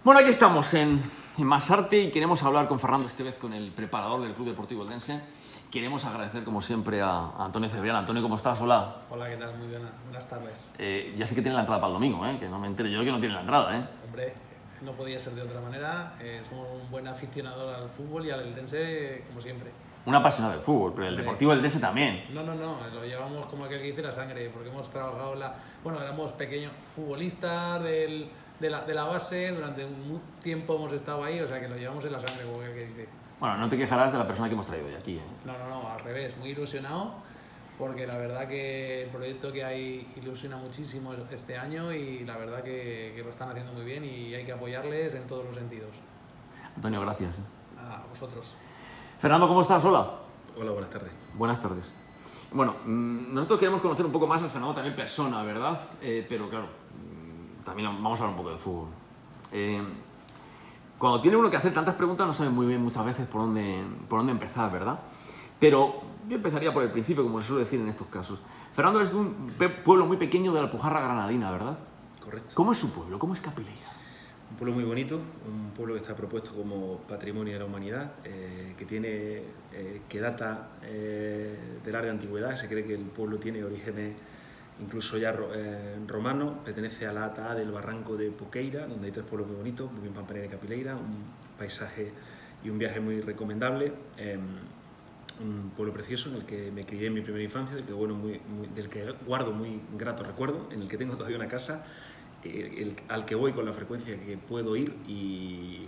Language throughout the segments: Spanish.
Bueno, aquí estamos en Masarte y queremos hablar con Fernando Estevez, con el preparador del Club Deportivo Eldense. Queremos agradecer, como siempre, a Antonio Cebrián. Antonio, ¿cómo estás? Hola. Hola, ¿qué tal? Muy buenas tardes. Ya sé que tiene la entrada para el domingo, que no me entere yo que no tiene la entrada, Hombre, no podía ser de otra manera. Somos un buen aficionado al fútbol y al Eldense, como siempre. Un apasionado del fútbol, pero el Hombre, Deportivo Eldense también. No, lo llevamos como aquel que dice la sangre, porque hemos trabajado Bueno, éramos pequeños futbolistas de la base, durante un tiempo hemos estado ahí, o sea que lo llevamos en la sangre, como aquel que dice. Bueno, no te quejarás de la persona que hemos traído hoy aquí, No, al revés, muy ilusionado, porque la verdad que el proyecto que hay ilusiona muchísimo este año y la verdad que lo están haciendo muy bien y hay que apoyarles en todos los sentidos. Antonio, gracias. A vosotros. Fernando, ¿cómo estás? Hola. Hola, buenas tardes. Buenas tardes. Bueno, nosotros queremos conocer un poco más al Fernando, también persona, ¿verdad? Pero claro, también vamos a hablar un poco de fútbol. Cuando tiene uno que hacer tantas preguntas no sabe muy bien muchas veces por dónde empezar, ¿verdad? Pero yo empezaría por el principio, como se suele decir en estos casos. Fernando es de un pueblo muy pequeño de la Alpujarra Granadina, ¿verdad? Correcto. ¿Cómo es su pueblo? ¿Cómo es Capileira? Un pueblo muy bonito, un pueblo que está propuesto como Patrimonio de la Humanidad, que data de larga antigüedad. Se cree que el pueblo tiene orígenes incluso ya romanos. Pertenece a la ATA del Barranco de Poqueira, donde hay tres pueblos muy bonitos, Buin Pampanera y Capileira, un paisaje y un viaje muy recomendable. Un pueblo precioso en el que me crié en mi primera infancia, del que guardo muy gratos recuerdos, en el que tengo todavía una casa, al que voy con la frecuencia que puedo ir y,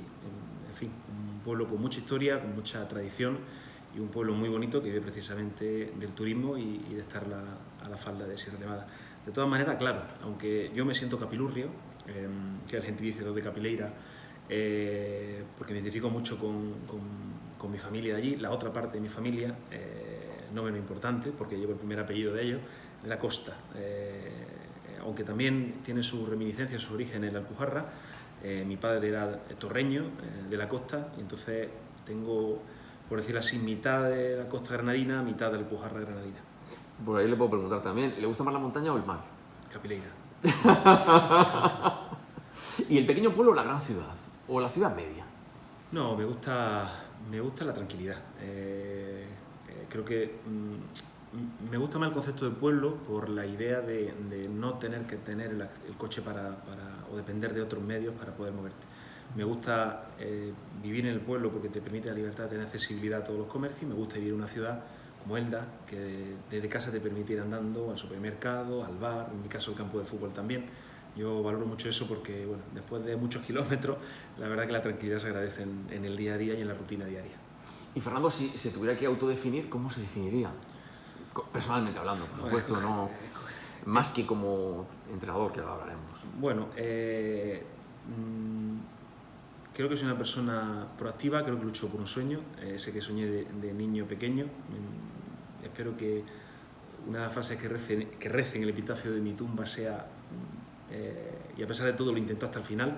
en fin, un pueblo con mucha historia, con mucha tradición y un pueblo muy bonito que vive precisamente del turismo y de estar a la falda de Sierra Nevada. De todas maneras, claro, aunque yo me siento capilurrio, que la gente dice lo de Capileira, porque me identifico mucho con mi familia de allí, la otra parte de mi familia, no menos importante, porque llevo el primer apellido de ellos, de la costa. Aunque también tiene su reminiscencia, su origen en la Alpujarra. Mi padre era torreño, de la costa, y entonces tengo, por decirlo así, mitad de la costa granadina, mitad de la Alpujarra granadina. Por ahí le puedo preguntar también, ¿le gusta más la montaña o el mar? Capileira. ¿Y el pequeño pueblo o la gran ciudad? ¿O la ciudad media? No, me gusta la tranquilidad. Creo que me gusta más el concepto de pueblo por la idea de no tener que tener el coche o depender de otros medios para poder moverte. Me gusta vivir en el pueblo porque te permite la libertad de tener accesibilidad a todos los comercios. Me gusta vivir en una ciudad como Elda, que desde casa te permite ir andando al supermercado, al bar, en mi caso el campo de fútbol también. Yo valoro mucho eso porque, bueno, después de muchos kilómetros, la verdad que la tranquilidad se agradece en el día a día y en la rutina diaria. Y Fernando, si se tuviera que autodefinir, ¿cómo se definiría? Personalmente hablando, por supuesto, no más que como entrenador, que ahora hablaremos. Bueno, creo que soy una persona proactiva, creo que lucho por un sueño, sé que soñé de niño pequeño. Espero que una de las frases que recen en el epitafio de mi tumba sea y a pesar de todo lo intento hasta el final.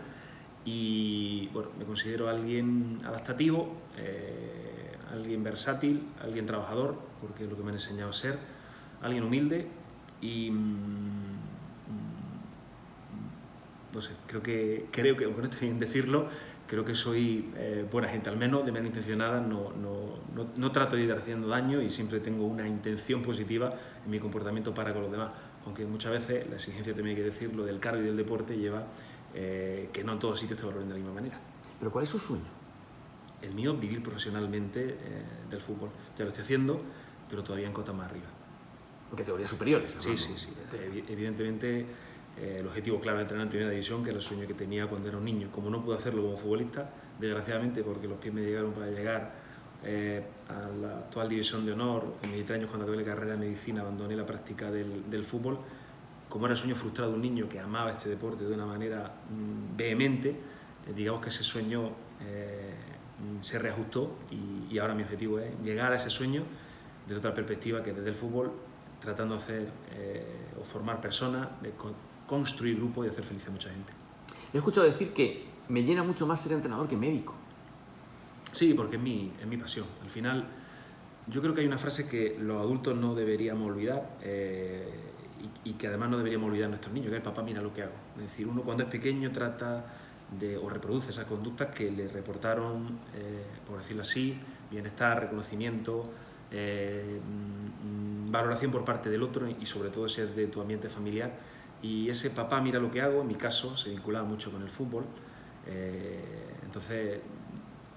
Y bueno, me considero alguien adaptativo, alguien versátil, alguien trabajador, porque es lo que me han enseñado a ser, alguien humilde y no sé, creo que, aunque no esté bien decirlo, creo que soy buena gente, al menos de manera intencionada. No trato de ir haciendo daño y siempre tengo una intención positiva en mi comportamiento para con los demás, aunque muchas veces la exigencia, también hay que decirlo, del cargo y del deporte lleva que no en todos sitios te valoren de la misma manera. ¿Pero cuál es su sueño? El mío, vivir profesionalmente del fútbol. Ya lo estoy haciendo, pero todavía en cotas más arriba. En categorías superiores. Sí. Evidentemente, el objetivo claro de entrenar en primera división, que era el sueño que tenía cuando era un niño. Como no pude hacerlo como futbolista, desgraciadamente, porque los pies me llegaron para llegar a la actual división de honor, con 23 años, cuando acabé la carrera de medicina, abandoné la práctica del fútbol. Como era el sueño frustrado de un niño que amaba este deporte de una manera vehemente, digamos que ese sueño se reajustó y ahora mi objetivo es llegar a ese sueño desde otra perspectiva, que desde el fútbol, tratando de hacer o formar personas, de construir grupos y hacer feliz a mucha gente. He escuchado decir que me llena mucho más ser entrenador que médico. Sí, porque es mi pasión. Al final, yo creo que hay una frase que los adultos no deberíamos olvidar y que además no deberíamos olvidar nuestros niños, que es: papá, mira lo que hago. Es decir, uno cuando es pequeño trata o reproduce esas conductas que le reportaron, por decirlo así, bienestar, reconocimiento, valoración por parte del otro y sobre todo si es de tu ambiente familiar. Y ese papá mira lo que hago, en mi caso, se vinculaba mucho con el fútbol. Entonces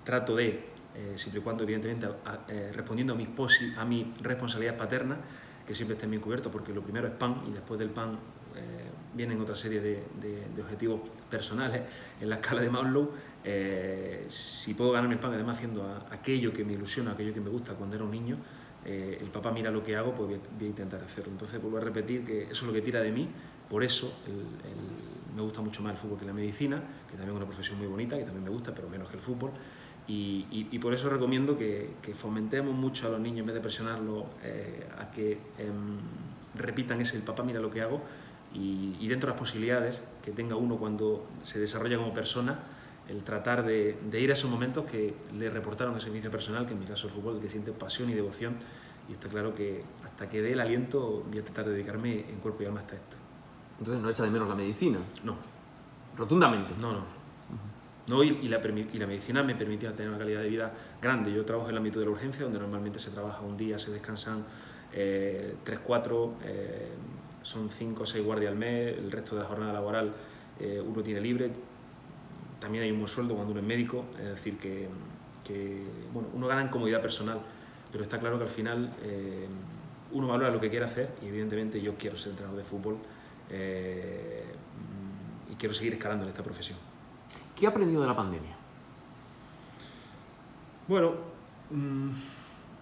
trato de, siempre y cuando evidentemente respondiendo a mi responsabilidad paterna, que siempre estén bien cubiertos, porque lo primero es pan y después del pan vienen otra serie de objetivos personales en la escala de Maslow. Si puedo ganarme el pan además haciendo aquello que me ilusiona, aquello que me gusta cuando era un niño, el papá mira lo que hago, pues voy a intentar hacerlo. Entonces vuelvo a repetir que eso es lo que tira de mí. Por eso me gusta mucho más el fútbol que la medicina, que también es una profesión muy bonita, que también me gusta, pero menos que el fútbol. Y por eso recomiendo que fomentemos mucho a los niños, en vez de presionarlos a que repitan ese el papá mira lo que hago, y dentro de las posibilidades que tenga uno cuando se desarrolla como persona, el tratar de ir a esos momentos que le reportaron ese inicio personal, que en mi caso el fútbol, que siente pasión y devoción, y está claro que hasta que dé el aliento voy a tratar de dedicarme en cuerpo y alma hasta esto. Entonces no echa de menos la medicina. No. Rotundamente. No, y la medicina me permitía tener una calidad de vida grande. Yo trabajo en el ámbito de la urgencia, donde normalmente se trabaja un día, se descansan 3, 4, son 5 o 6 guardias al mes, el resto de la jornada laboral uno tiene libre. También hay un buen sueldo cuando uno es médico, es decir, que bueno, uno gana en comodidad personal, pero está claro que al final uno valora lo que quiere hacer, y evidentemente yo quiero ser entrenador de fútbol y quiero seguir escalando en esta profesión. ¿Qué ha aprendido de la pandemia? Bueno,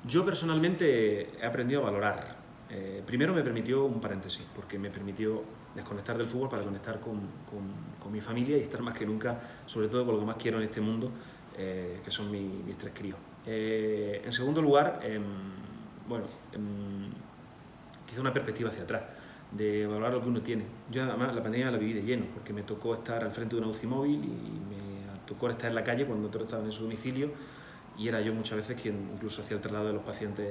yo personalmente he aprendido a valorar. Primero me permitió un paréntesis, porque me permitió desconectar del fútbol para conectar con mi familia y estar más que nunca, sobre todo con lo que más quiero en este mundo, que son mis 3 críos. En segundo lugar, quizá una perspectiva hacia atrás, de valorar lo que uno tiene. Yo además la pandemia la viví de lleno, porque me tocó estar al frente de una UCI móvil y me tocó estar en la calle cuando otros estaban en su domicilio, y era yo muchas veces quien incluso hacía el traslado de los pacientes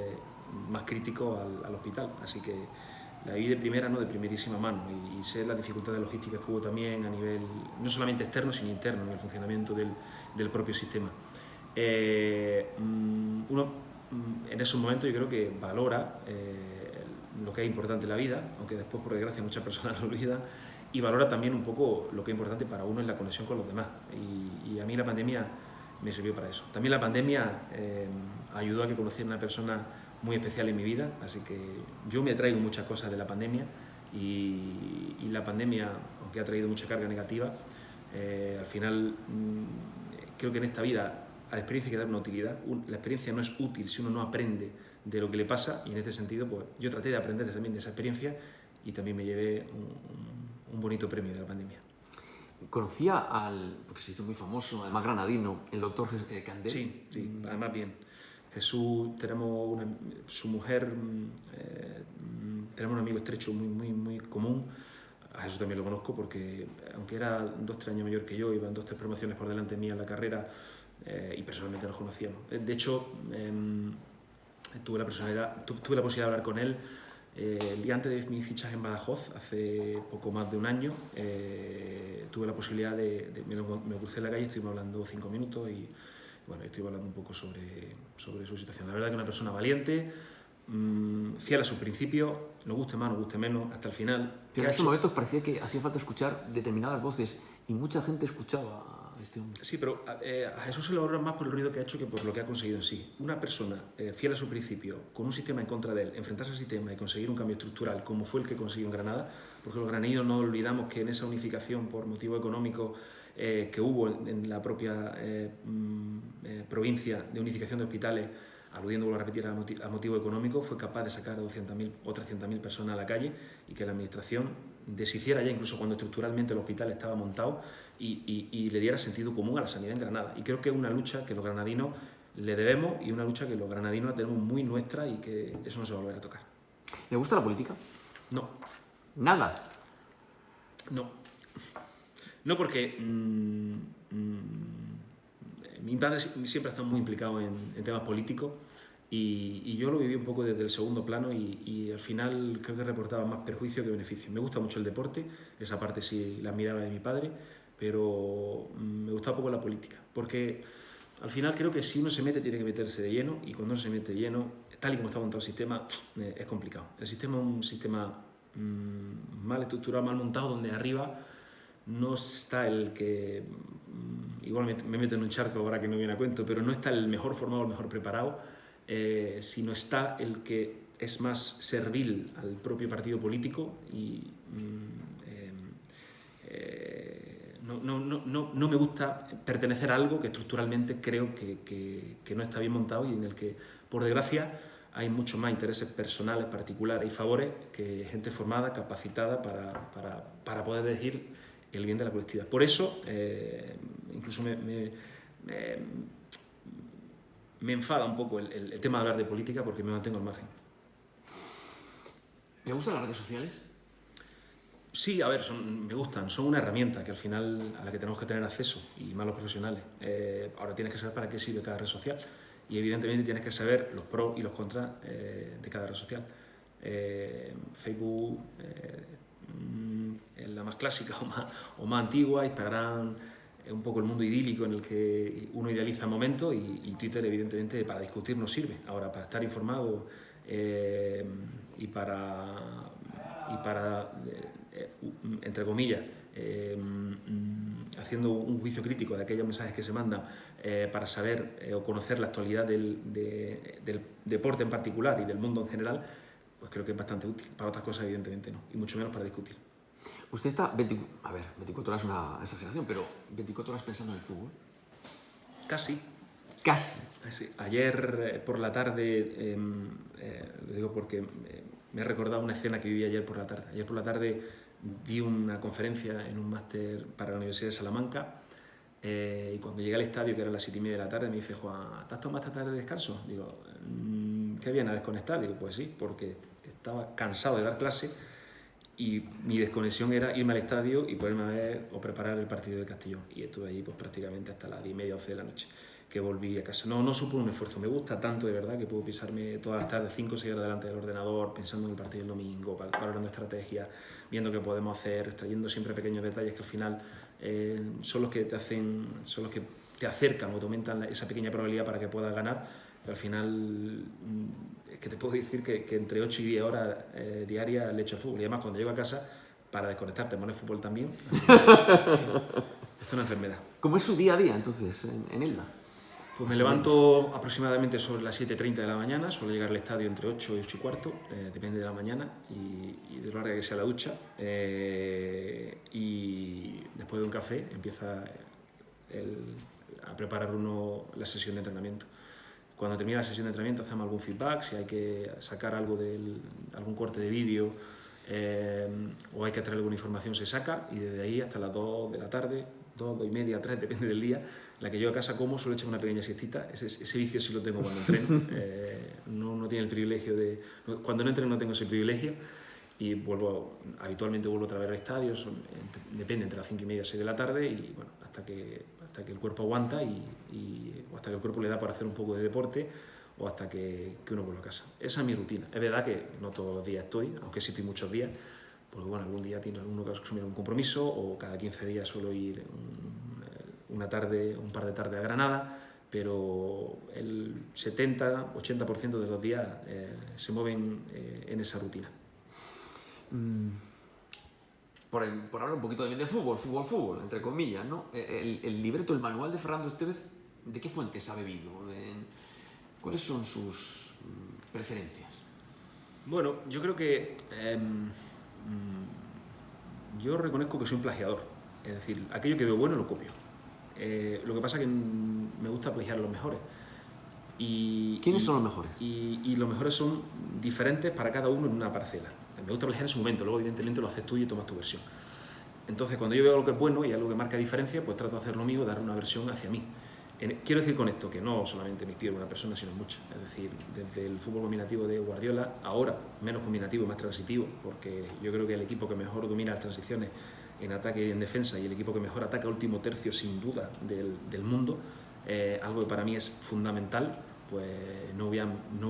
más críticos al hospital. Así que la viví de primera, no de primerísima mano, y sé las dificultades logísticas que hubo también a nivel no solamente externo sino interno en el funcionamiento del propio sistema. Uno en esos momentos yo creo que valora lo que es importante en la vida, aunque después por desgracia muchas personas lo olvidan, y valora también un poco lo que es importante para uno en la conexión con los demás, y a mí la pandemia me sirvió para eso. También la pandemia ayudó a que conociera una persona muy especial en mi vida, así que yo me traigo muchas cosas de la pandemia, y la pandemia, aunque ha traído mucha carga negativa, al final creo que en esta vida a la experiencia hay que dar una utilidad. La experiencia no es útil si uno no aprende de lo que le pasa, y en este sentido pues yo traté de aprender también de esa experiencia, y también me llevé un bonito premio de la pandemia. Conocía porque se hizo muy famoso, además granadino, el doctor Candel. Sí, además bien. Jesús, tenemos su mujer, tenemos un amigo estrecho muy común. A Jesús también lo conozco porque, aunque era 2-3 años mayor que yo, iban 2-3 promociones por delante mía en la carrera, y personalmente nos conocíamos. De hecho, tuve la posibilidad de hablar con él el día antes de mi fichaje en Badajoz, hace poco más de un año. Tuve la posibilidad me crucé en la calle, estuvimos hablando 5 minutos y bueno, estoy hablando un poco sobre su situación. La verdad que es una persona valiente, fiel a sus principios, nos guste más, nos guste menos, hasta el final. Pero en esos momentos parecía que hacía falta escuchar determinadas voces, y mucha gente escuchaba a este hombre. Sí, pero a Jesús se lo valoran más por el ruido que ha hecho que por lo que ha conseguido en sí. Una persona fiel a su principio, con un sistema en contra de él, enfrentarse al sistema y conseguir un cambio estructural como fue el que consiguió en Granada, porque los granadinos no olvidamos que en esa unificación por motivo económico que hubo en la propia provincia de unificación de hospitales, aludiendo, vuelvo a repetir, a motivo económico, fue capaz de sacar a 200.000 o 300.000 personas a la calle, y que la administración deshiciera ya incluso cuando estructuralmente el hospital estaba montado, y le diera sentido común a la sanidad en Granada. Y creo que es una lucha que los granadinos le debemos, y una lucha que los granadinos la tenemos muy nuestra, y que eso no se va a volver a tocar. ¿Le gusta la política? No. ¿Nada? No, porque mi padre siempre ha estado muy implicado en temas políticos, y yo lo viví un poco desde el segundo plano, y al final creo que reportaba más perjuicio que beneficio. Me gusta mucho el deporte, esa parte sí la admiraba de mi padre, pero me gusta poco la política, porque al final creo que si uno se mete tiene que meterse de lleno, y cuando uno se mete de lleno, tal y como está montado el sistema, es complicado. El sistema es un sistema mal estructurado, mal montado, donde arriba no está el que, igual me meto en un charco ahora que no viene a cuento, pero no está el mejor formado, el mejor preparado, sino está el que es más servil al propio partido político y no me gusta pertenecer a algo que estructuralmente creo que no está bien montado y en el que, por desgracia, hay muchos más intereses personales, particulares y favores que gente formada, capacitada para poder elegir el bien de la colectividad. Por eso, incluso me enfada un poco el tema de hablar de política, porque me mantengo al margen. ¿Le gustan las redes sociales? Sí, a ver, me gustan, son una herramienta que al final a la que tenemos que tener acceso, y más los profesionales. Ahora tienes que saber para qué sirve cada red social, y evidentemente tienes que saber los pros y los contras de cada red social. Facebook es la más clásica o más antigua, Instagram es un poco el mundo idílico en el que uno idealiza momentos, y Twitter evidentemente para discutir no sirve. Ahora, para estar informado y para entre comillas, haciendo un juicio crítico de aquellos mensajes que se mandan para saber o conocer la actualidad del deporte en particular y del mundo en general, pues creo que es bastante útil. Para otras cosas, evidentemente no, y mucho menos para discutir. Usted está 24 horas es una exageración, pero 24 horas pensando en el fútbol. Casi. Casi. Sí. Ayer por la tarde, lo digo porque me he recordado una escena que viví ayer por la tarde. Ayer por la tarde di una conferencia en un máster para la Universidad de Salamanca, y cuando llegué al estadio, que era las 7:30 de la tarde, me dice: Juan, ¿te has tomado esta tarde de descanso? Digo, ¿qué viene a desconectar? Digo, pues sí, porque estaba cansado de dar clase y mi desconexión era irme al estadio y ponerme a ver o preparar el partido de Castellón. Y estuve allí pues prácticamente hasta las 10:30, 11 de la noche, que volví a casa. No supone un esfuerzo, me gusta tanto de verdad que puedo pisarme todas las tardes 5 o 6 horas delante del ordenador, pensando en el partido del domingo, valorando estrategias, viendo qué podemos hacer, extrayendo siempre pequeños detalles que al final son los que te acercan o te aumentan esa pequeña probabilidad para que puedas ganar. Pero al final es que te puedo decir que entre 8 y 10 horas diarias le echo al fútbol, y además cuando llego a casa, para desconectarte, me pone fútbol también. Es una enfermedad. ¿Cómo es su día a día entonces en Elda? Pues me levanto aproximadamente sobre las 7:30 de la mañana, suelo llegar al estadio entre 8 y 8:15, depende de la mañana y de la hora que sea la ducha, y después de un café empieza a preparar uno la sesión de entrenamiento. Cuando termina la sesión de entrenamiento hacemos algún feedback, si hay que sacar algo algún corte de vídeo o hay que traer alguna información se saca, y desde ahí hasta las 2 de la tarde, 2:30, 3, depende del día, la que yo a casa como, suelo echar una pequeña siestita. Ese vicio sí lo tengo cuando entreno. No tiene el privilegio de... Cuando no entreno no tengo ese privilegio, y habitualmente vuelvo otra vez al estadio, depende, entre las 5:30 y 6 de la tarde, y bueno, hasta que el cuerpo aguanta o hasta que el cuerpo le da para hacer un poco de deporte, o hasta que uno vuelve a casa. Esa es mi rutina. Es verdad que no todos los días estoy, aunque sí estoy muchos días, porque bueno, algún día tiene alguno que asumir un compromiso, o cada 15 días suelo ir un par de tardes a Granada, pero el 70-80% de los días se mueven en esa rutina. Por hablar un poquito también de fútbol, entre comillas, ¿no? El libreto, el manual de Fernando Estévez, ¿de qué fuentes ha bebido? ¿Cuáles son sus preferencias? Bueno, yo creo que yo reconozco que soy un plagiador, es decir, aquello que veo bueno lo copio. Lo que pasa es que me gusta plagiar a los mejores. ¿Quiénes son los mejores? Y los mejores son diferentes para cada uno en una parcela. Me gusta plagiar en su momento, luego evidentemente lo haces tú y tomas tu versión. Entonces, cuando yo veo algo que es bueno y algo que marca diferencia, pues trato de hacer lo mío, dar una versión hacia mí. Quiero decir con esto que no solamente me inspiro en una persona, sino en muchas. Es decir, desde el fútbol combinativo de Guardiola, ahora menos combinativo, más transitivo, porque yo creo que el equipo que mejor domina las transiciones en ataque y en defensa, y el equipo que mejor ataca último tercio, sin duda, del mundo, algo que para mí es fundamental, pues no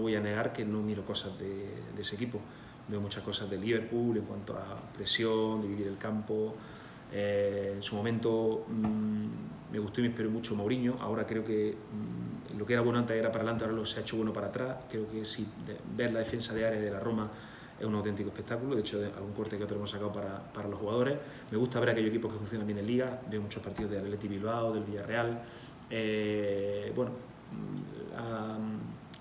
voy a negar que no miro cosas de ese equipo. Veo muchas cosas de Liverpool en cuanto a presión, dividir el campo, En su momento me gustó y me inspiró mucho Mourinho. Ahora creo que lo que era bueno antes era para adelante, ahora se ha hecho bueno para atrás. Creo que ver la defensa de área de la Roma es un auténtico espectáculo. De hecho, algún corte que otro hemos sacado para los jugadores. Me gusta ver aquellos equipos que funcionan bien en Liga. Veo muchos partidos del Athletic Bilbao, del Villarreal. Bueno,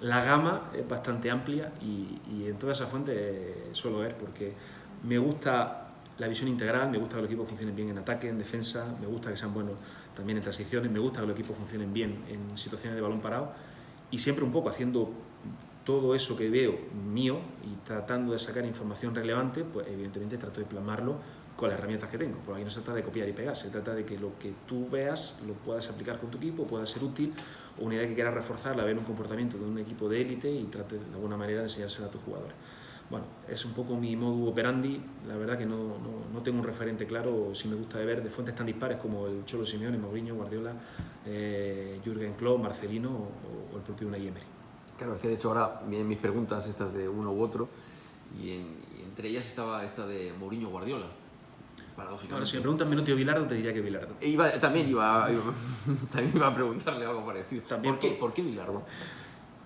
la gama es bastante amplia y en todas esas fuentes suelo ver, porque me gusta la visión integral, me gusta que los equipos funcionen bien en ataque, en defensa, me gusta que sean buenos también en transiciones, me gusta que los equipos funcionen bien en situaciones de balón parado, y siempre un poco haciendo todo eso que veo mío y tratando de sacar información relevante, pues evidentemente trato de plasmarlo con las herramientas que tengo, porque aquí no se trata de copiar y pegar, se trata de que lo que tú veas lo puedas aplicar con tu equipo, pueda ser útil, o una idea que quieras reforzarla, ver un comportamiento de un equipo de élite y trate de alguna manera de enseñársela a tus jugadores. Bueno, es un poco mi modus operandi. La verdad que no tengo un referente claro. Si me gusta de ver de fuentes tan dispares como el Cholo Simeone, Mourinho, Guardiola, Jürgen Klopp, Marcelino o el propio Unai Emery. Claro, es que de hecho ahora vienen mis preguntas estas de uno u otro y entre ellas estaba esta de Mourinho Guardiola, paradójicamente. Ahora, si me preguntan Menotti o Bilardo, te diría que Bilardo. También iba a preguntarle algo parecido. También ¿Por qué Bilardo?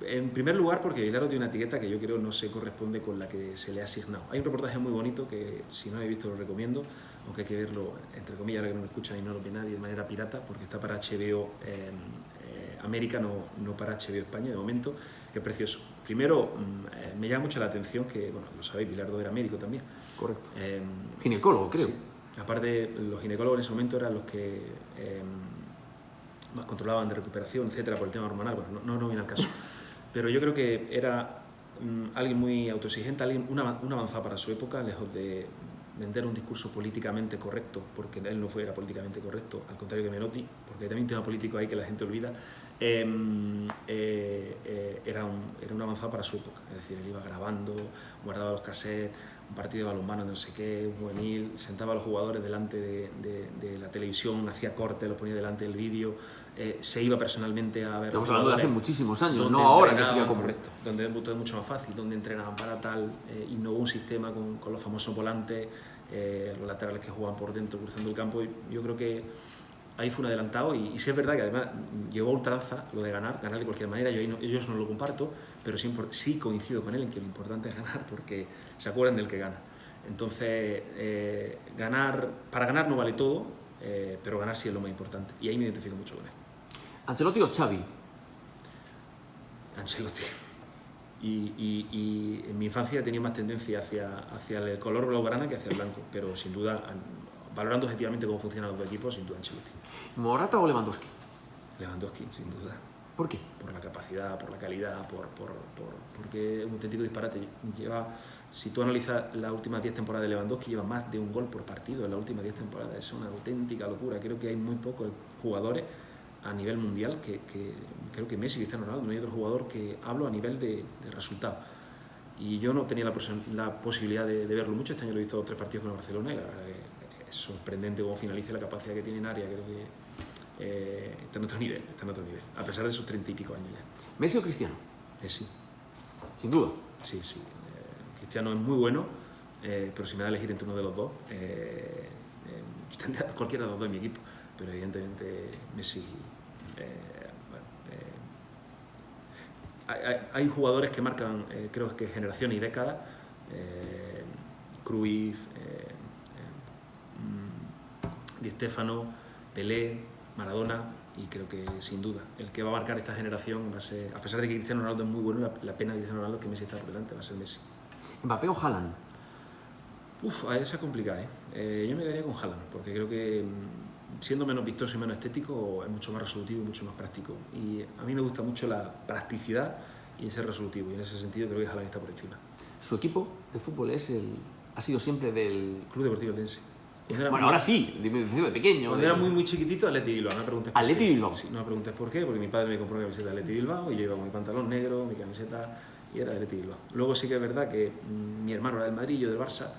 En primer lugar, porque Bilardo tiene una etiqueta que yo creo no se corresponde con la que se le ha asignado. Hay un reportaje muy bonito que, si no habéis visto, lo recomiendo, aunque hay que verlo, entre comillas, ahora que no lo escuchan y no lo ve nadie, de manera pirata, porque está para HBO América, no para HBO España, de momento, que es precioso. Primero, me llama mucho la atención que, bueno, lo sabéis, Bilardo era médico también. Correcto. Ginecólogo, creo. Sí. Aparte, los ginecólogos en ese momento eran los que más controlaban de recuperación, etcétera, por el tema hormonal. Bueno, no viene al caso. Pero yo creo que era alguien muy autoexigente, un avanzado para su época, lejos de vender un discurso políticamente correcto, porque él no era políticamente correcto, al contrario que Menotti, porque también un tema político ahí que la gente olvida. Era un avanzado para su época, es decir, él iba grabando, guardaba los cassettes, un partido de balonmano de no sé qué, un juvenil, sentaba a los jugadores delante de la televisión, hacía cortes, los ponía delante del vídeo, se iba personalmente a ver. Estamos hablando de hace muchísimos años, no ahora que sería como. Correcto, donde es mucho más fácil, donde entrenaban para tal, innovó un sistema con los famosos volantes, los laterales que jugaban por dentro cruzando el campo. Yo creo que ahí fue un adelantado y sí es verdad que además llegó a ultranza lo de ganar de cualquier manera. Yo no lo comparto, pero sí coincido con él en que lo importante es ganar, porque se acuerdan del que gana. Entonces, para ganar no vale todo, pero ganar sí es lo más importante, y ahí me identifico mucho con él. ¿Ancelotti o Xavi? Ancelotti. Y en mi infancia he tenido más tendencia hacia el color blaugrana que hacia el blanco, pero sin duda, valorando objetivamente cómo funcionan los dos equipos, sin duda Ancelotti. ¿Morata o Lewandowski? Lewandowski, sin duda. ¿Por qué? Por la capacidad, por la calidad, porque es un auténtico disparate. Si tú analizas las últimas 10 temporadas de Lewandowski, lleva más de un gol por partido en las últimas 10 temporadas. Es una auténtica locura. Creo que hay muy pocos jugadores a nivel mundial creo que Messi y Cristiano Ronaldo, no hay otro jugador que hablo a nivel de resultado. Y yo no tenía la posibilidad de verlo mucho. Este año lo he visto 2 o 3 partidos con el Barcelona y la verdad que es sorprendente cómo finaliza, la capacidad que tiene en área. Creo que está en otro nivel, a pesar de sus 30 y pico años ya. ¿Messi o Cristiano? Messi. Sin duda. Sí. Cristiano es muy bueno, pero si me da a elegir entre uno de los dos, cualquiera de los dos en mi equipo, pero evidentemente Messi. Hay jugadores que marcan, creo que generaciones y décadas, Cruyff, Di Stéfano, Pelé, Maradona, y creo que sin duda el que va a marcar esta generación va a ser, a pesar de que Cristiano Ronaldo es muy bueno, la pena de Cristiano Ronaldo es que Messi está por delante, va a ser Messi. ¿Mbappé o Haaland? A esa es complicada, yo me quedaría con Haaland, porque creo que siendo menos vistoso y menos estético es mucho más resolutivo y mucho más práctico, y a mí me gusta mucho la practicidad y ser resolutivo, y en ese sentido creo que Haaland está por encima. ¿Su equipo de fútbol ha sido siempre del Club Deportivo Eldense? Bueno, ahora sí, de pequeño. Cuando era muy chiquitito, Athletic Bilbao, no me preguntes por qué. ¿Athletic Bilbao? Sí, no me preguntes por qué, porque mi padre me compró una camiseta de Athletic Bilbao y yo iba con mi pantalón negro, mi camiseta, y era de Athletic Bilbao. Luego sí que es verdad que mi hermano era del Madrid y yo del Barça,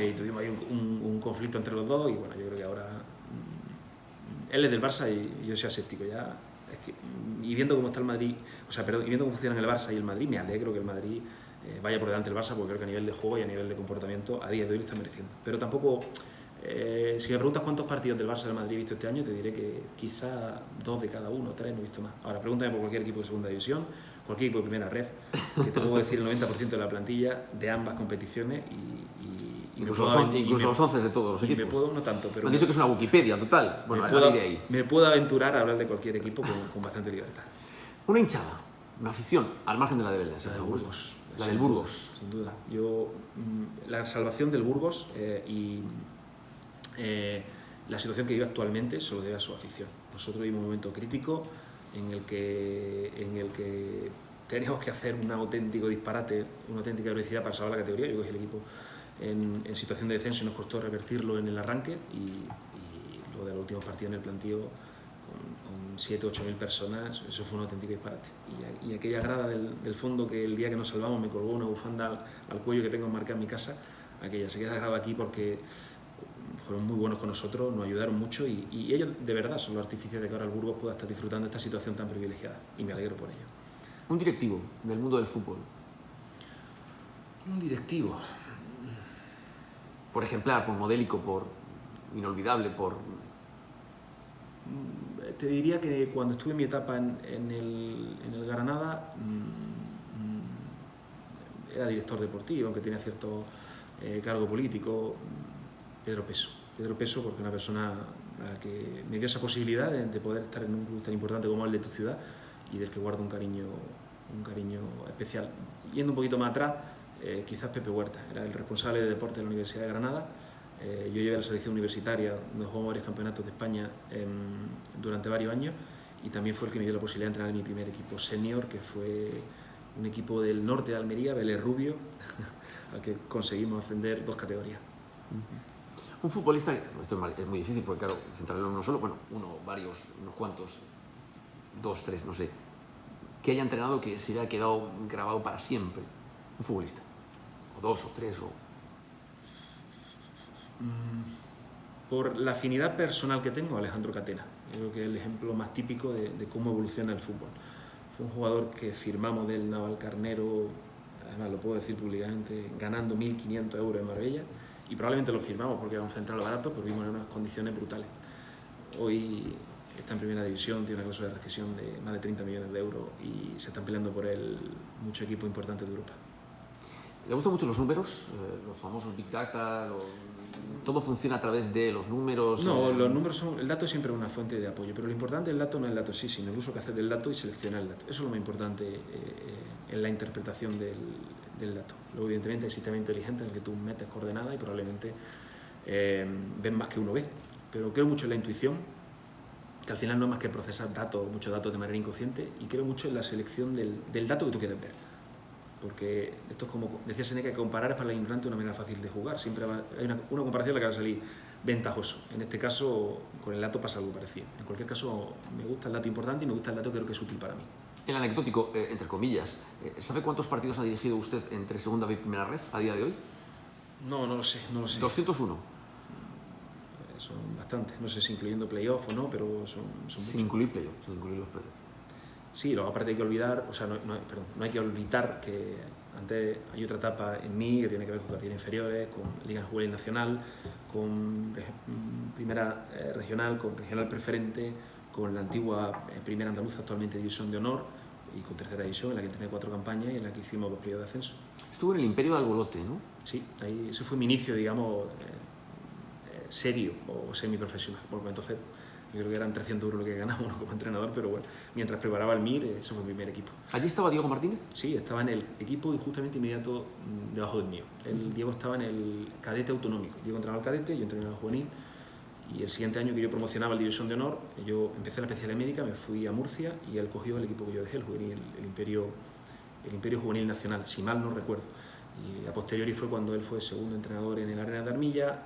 y tuvimos ahí un conflicto entre los dos, y bueno, yo creo que ahora él es del Barça y yo soy aséptico ya. Y viendo cómo está el Madrid, y viendo cómo funcionan el Barça y el Madrid, me alegro que el Madrid vaya por delante del Barça, porque creo que a nivel de juego y a nivel de comportamiento a día de hoy lo está mereciendo. Pero tampoco Si me preguntas cuántos partidos del Barça del Madrid he visto este año, te diré que quizá 2 de cada uno, 3, no he visto más. Ahora, pregúntame por cualquier equipo de segunda división, cualquier equipo de primera ref, que te puedo decir el 90% de la plantilla de ambas competiciones incluso los 11 de todos los equipos. No tanto, pero... Me han dicho que es una Wikipedia total. Bueno, me puedo aventurar a hablar de cualquier equipo con bastante libertad. Una hinchada, una afición, al margen de la de Belenenses. La del Burgos. La del Burgos. Sin duda. La salvación del Burgos la situación que vive actualmente se lo debe a su afición. Nosotros vivimos un momento crítico en el que teníamos que hacer un auténtico disparate, una auténtica heroicidad para salvar la categoría. Yo cogí el equipo en situación de descenso y nos costó revertirlo en el arranque y luego de los últimos partidos en el plantío con 7 o 8 mil personas, eso fue un auténtico disparate. Y aquella grada del fondo que el día que nos salvamos me colgó una bufanda al cuello que tengo marcada en mi casa, aquella se queda grabada aquí porque fueron muy buenos con nosotros, nos ayudaron mucho y ellos de verdad son los artífices de que ahora el Burgos pueda estar disfrutando de esta situación tan privilegiada y me alegro por ello. Un directivo del mundo del fútbol. Un directivo. Por ejemplar, por modélico, por inolvidable, por... Te diría que cuando estuve en mi etapa en el Granada era director deportivo, aunque tenía cierto cargo político, Pedro Peso, porque una persona a la que me dio esa posibilidad de poder estar en un club tan importante como el de tu ciudad y del que guardo un cariño especial. Yendo un poquito más atrás, quizás Pepe Huerta, era el responsable de deporte de la Universidad de Granada. Yo llevé a la selección universitaria, donde jugamos varios campeonatos de España durante varios años y también fue el que me dio la posibilidad de entrenar en mi primer equipo senior, que fue un equipo del norte de Almería, Vélez Rubio, al que conseguimos ascender 2 categorías. Un futbolista, esto es muy difícil porque claro, centrarlo en uno solo, bueno, varios, unos cuantos, 2, 3, no sé, que haya entrenado que se haya quedado grabado para siempre. Un futbolista, o 2 o 3 o... Por la afinidad personal que tengo, Alejandro Catena. Yo creo que es el ejemplo más típico de cómo evoluciona el fútbol. Fue un jugador que firmamos del Navalcarnero, además lo puedo decir públicamente, ganando 1.500 euros en Marbella, y probablemente lo firmamos porque era un central barato, pero vimos en unas condiciones brutales. Hoy está en primera división, tiene una cláusula de rescisión de más de 30 millones de euros y se están peleando por él muchos equipos importantes de Europa. ¿Le gustan mucho los números? Los famosos Big Data, todo funciona a través de los números. No, los números son, el dato es siempre una fuente de apoyo, pero lo importante del dato no es el dato en sí, sino el uso que haces del dato y seleccionar el dato. Eso es lo más importante en la interpretación del dato. Luego, evidentemente, hay sistemas inteligentes en el que tú metes coordenadas y probablemente ven más que uno ve. Pero creo mucho en la intuición, que al final no es más que procesar datos, muchos datos de manera inconsciente, y creo mucho en la selección del dato que tú quieres ver. Porque esto es como decía Seneca, que comparar es para el ignorante una manera fácil de jugar. Siempre hay una comparación en la que va a salir ventajoso. En este caso, con el dato pasa algo parecido. En cualquier caso, me gusta el dato importante y me gusta el dato que creo que es útil para mí. El anecdótico, entre comillas, ¿sabe cuántos partidos ha dirigido usted entre segunda y primera ref a día de hoy? No lo sé. 201. Son bastantes. No sé si incluyendo playoff o no, pero son muchos. Sin incluir playoff, sin incluir los playoffs. Sí, luego aparte hay que olvidar, no hay que olvidar que antes hay otra etapa en mí que tiene que ver con categorías inferiores, con Liga Juvenil Nacional, con Primera Regional, con Regional Preferente, con la antigua Primera Andaluza, actualmente División de Honor, y con Tercera División, en la que entrené 4 campañas y en la que hicimos 2 playoffs de ascenso. Estuvo en el Imperio de Albolote, ¿no? Sí, ahí, ese fue mi inicio, digamos, serio o semiprofesional. Bueno, pues entonces yo creo que eran 300 euros lo que ganamos como entrenador, pero bueno, mientras preparaba el MIR, eso fue mi primer equipo. ¿Allí estaba Diego Martínez? Sí, estaba en el equipo y justamente inmediato debajo del mío. Diego estaba en el cadete autonómico. Diego entrenaba al cadete, yo entrenaba al juvenil. Y el siguiente año que yo promocionaba la División de Honor, yo empecé la especialidad médica, me fui a Murcia y él cogió el equipo que yo dejé, el juvenil, el Imperio Juvenil Nacional, si mal no recuerdo. Y a posteriori fue cuando él fue segundo entrenador en el Arena de Armilla,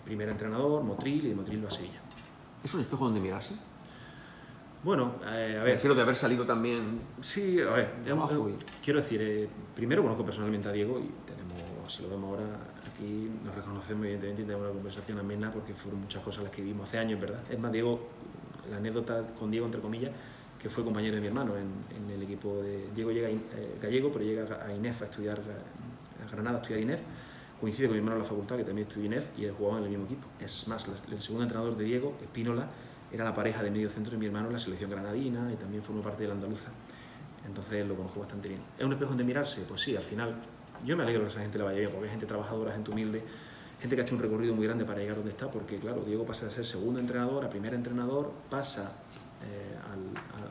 primer entrenador, Motril, y de Motril va a Sevilla. ¿Es un espejo donde mirarse? Bueno, a ver... Prefiero de haber salido también... Sí, a ver, quiero decir, primero conozco personalmente a Diego y tenemos, si lo vemos ahora, aquí nos reconocemos evidentemente y tenemos una conversación amena porque fueron muchas cosas las que vivimos hace años, ¿verdad? Es más, Diego, la anécdota con Diego, entre comillas, que fue compañero de mi hermano en el equipo de... Diego llega gallego, pero llega a INEF a estudiar, a Granada a estudiar INEF. coincide con mi hermano en la facultad, que también estudió INEF, y él jugaba en el mismo equipo. Es más, el segundo entrenador de Diego, Espínola, era la pareja de medio centro de mi hermano en la selección granadina y también formó parte de la andaluza. Entonces lo conozco bastante bien. ¿Es un espejo de mirarse? Pues sí, al final yo me alegro que a esa gente le vaya bien, porque hay gente trabajadora, gente humilde, gente que ha hecho un recorrido muy grande para llegar donde está, porque claro, Diego pasa de ser segundo entrenador a primer entrenador, pasa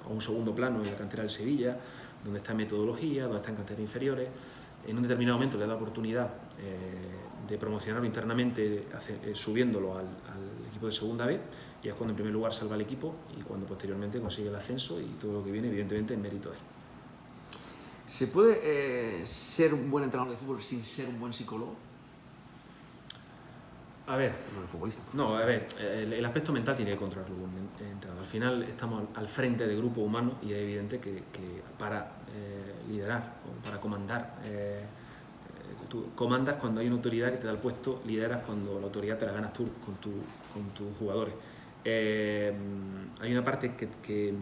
a un segundo plano en la cantera del Sevilla, donde está en metodología, donde está en canteras inferiores. En un determinado momento le da la oportunidad de promocionarlo internamente, subiéndolo al equipo de segunda B, y es cuando en primer lugar salva al equipo y cuando posteriormente consigue el ascenso, y todo lo que viene evidentemente en mérito de él. ¿Se puede ser un buen entrenador de fútbol sin ser un buen psicólogo? A ver, No, el futbolista. no, a ver, el aspecto mental tiene que controlarlo un entrenador. Al final estamos al frente de grupo humano y es evidente que para liderar o para comandar, tú comandas cuando hay una autoridad que te da el puesto, lideras cuando la autoridad te la ganas tú con tus jugadores. Hay una parte que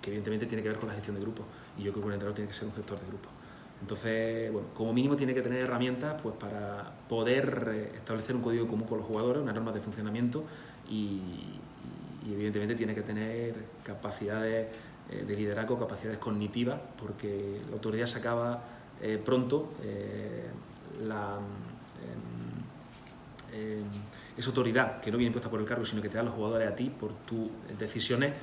evidentemente tiene que ver con la gestión de grupo, y yo creo que un entrenador tiene que ser un gestor de grupo. Entonces, bueno, como mínimo tiene que tener herramientas pues, para poder establecer un código común con los jugadores, unas normas de funcionamiento, y evidentemente tiene que tener capacidades de liderazgo, capacidades cognitivas, porque la autoridad se acaba pronto. Esa autoridad que no viene impuesta por el cargo, sino que te dan los jugadores a ti por tus decisiones,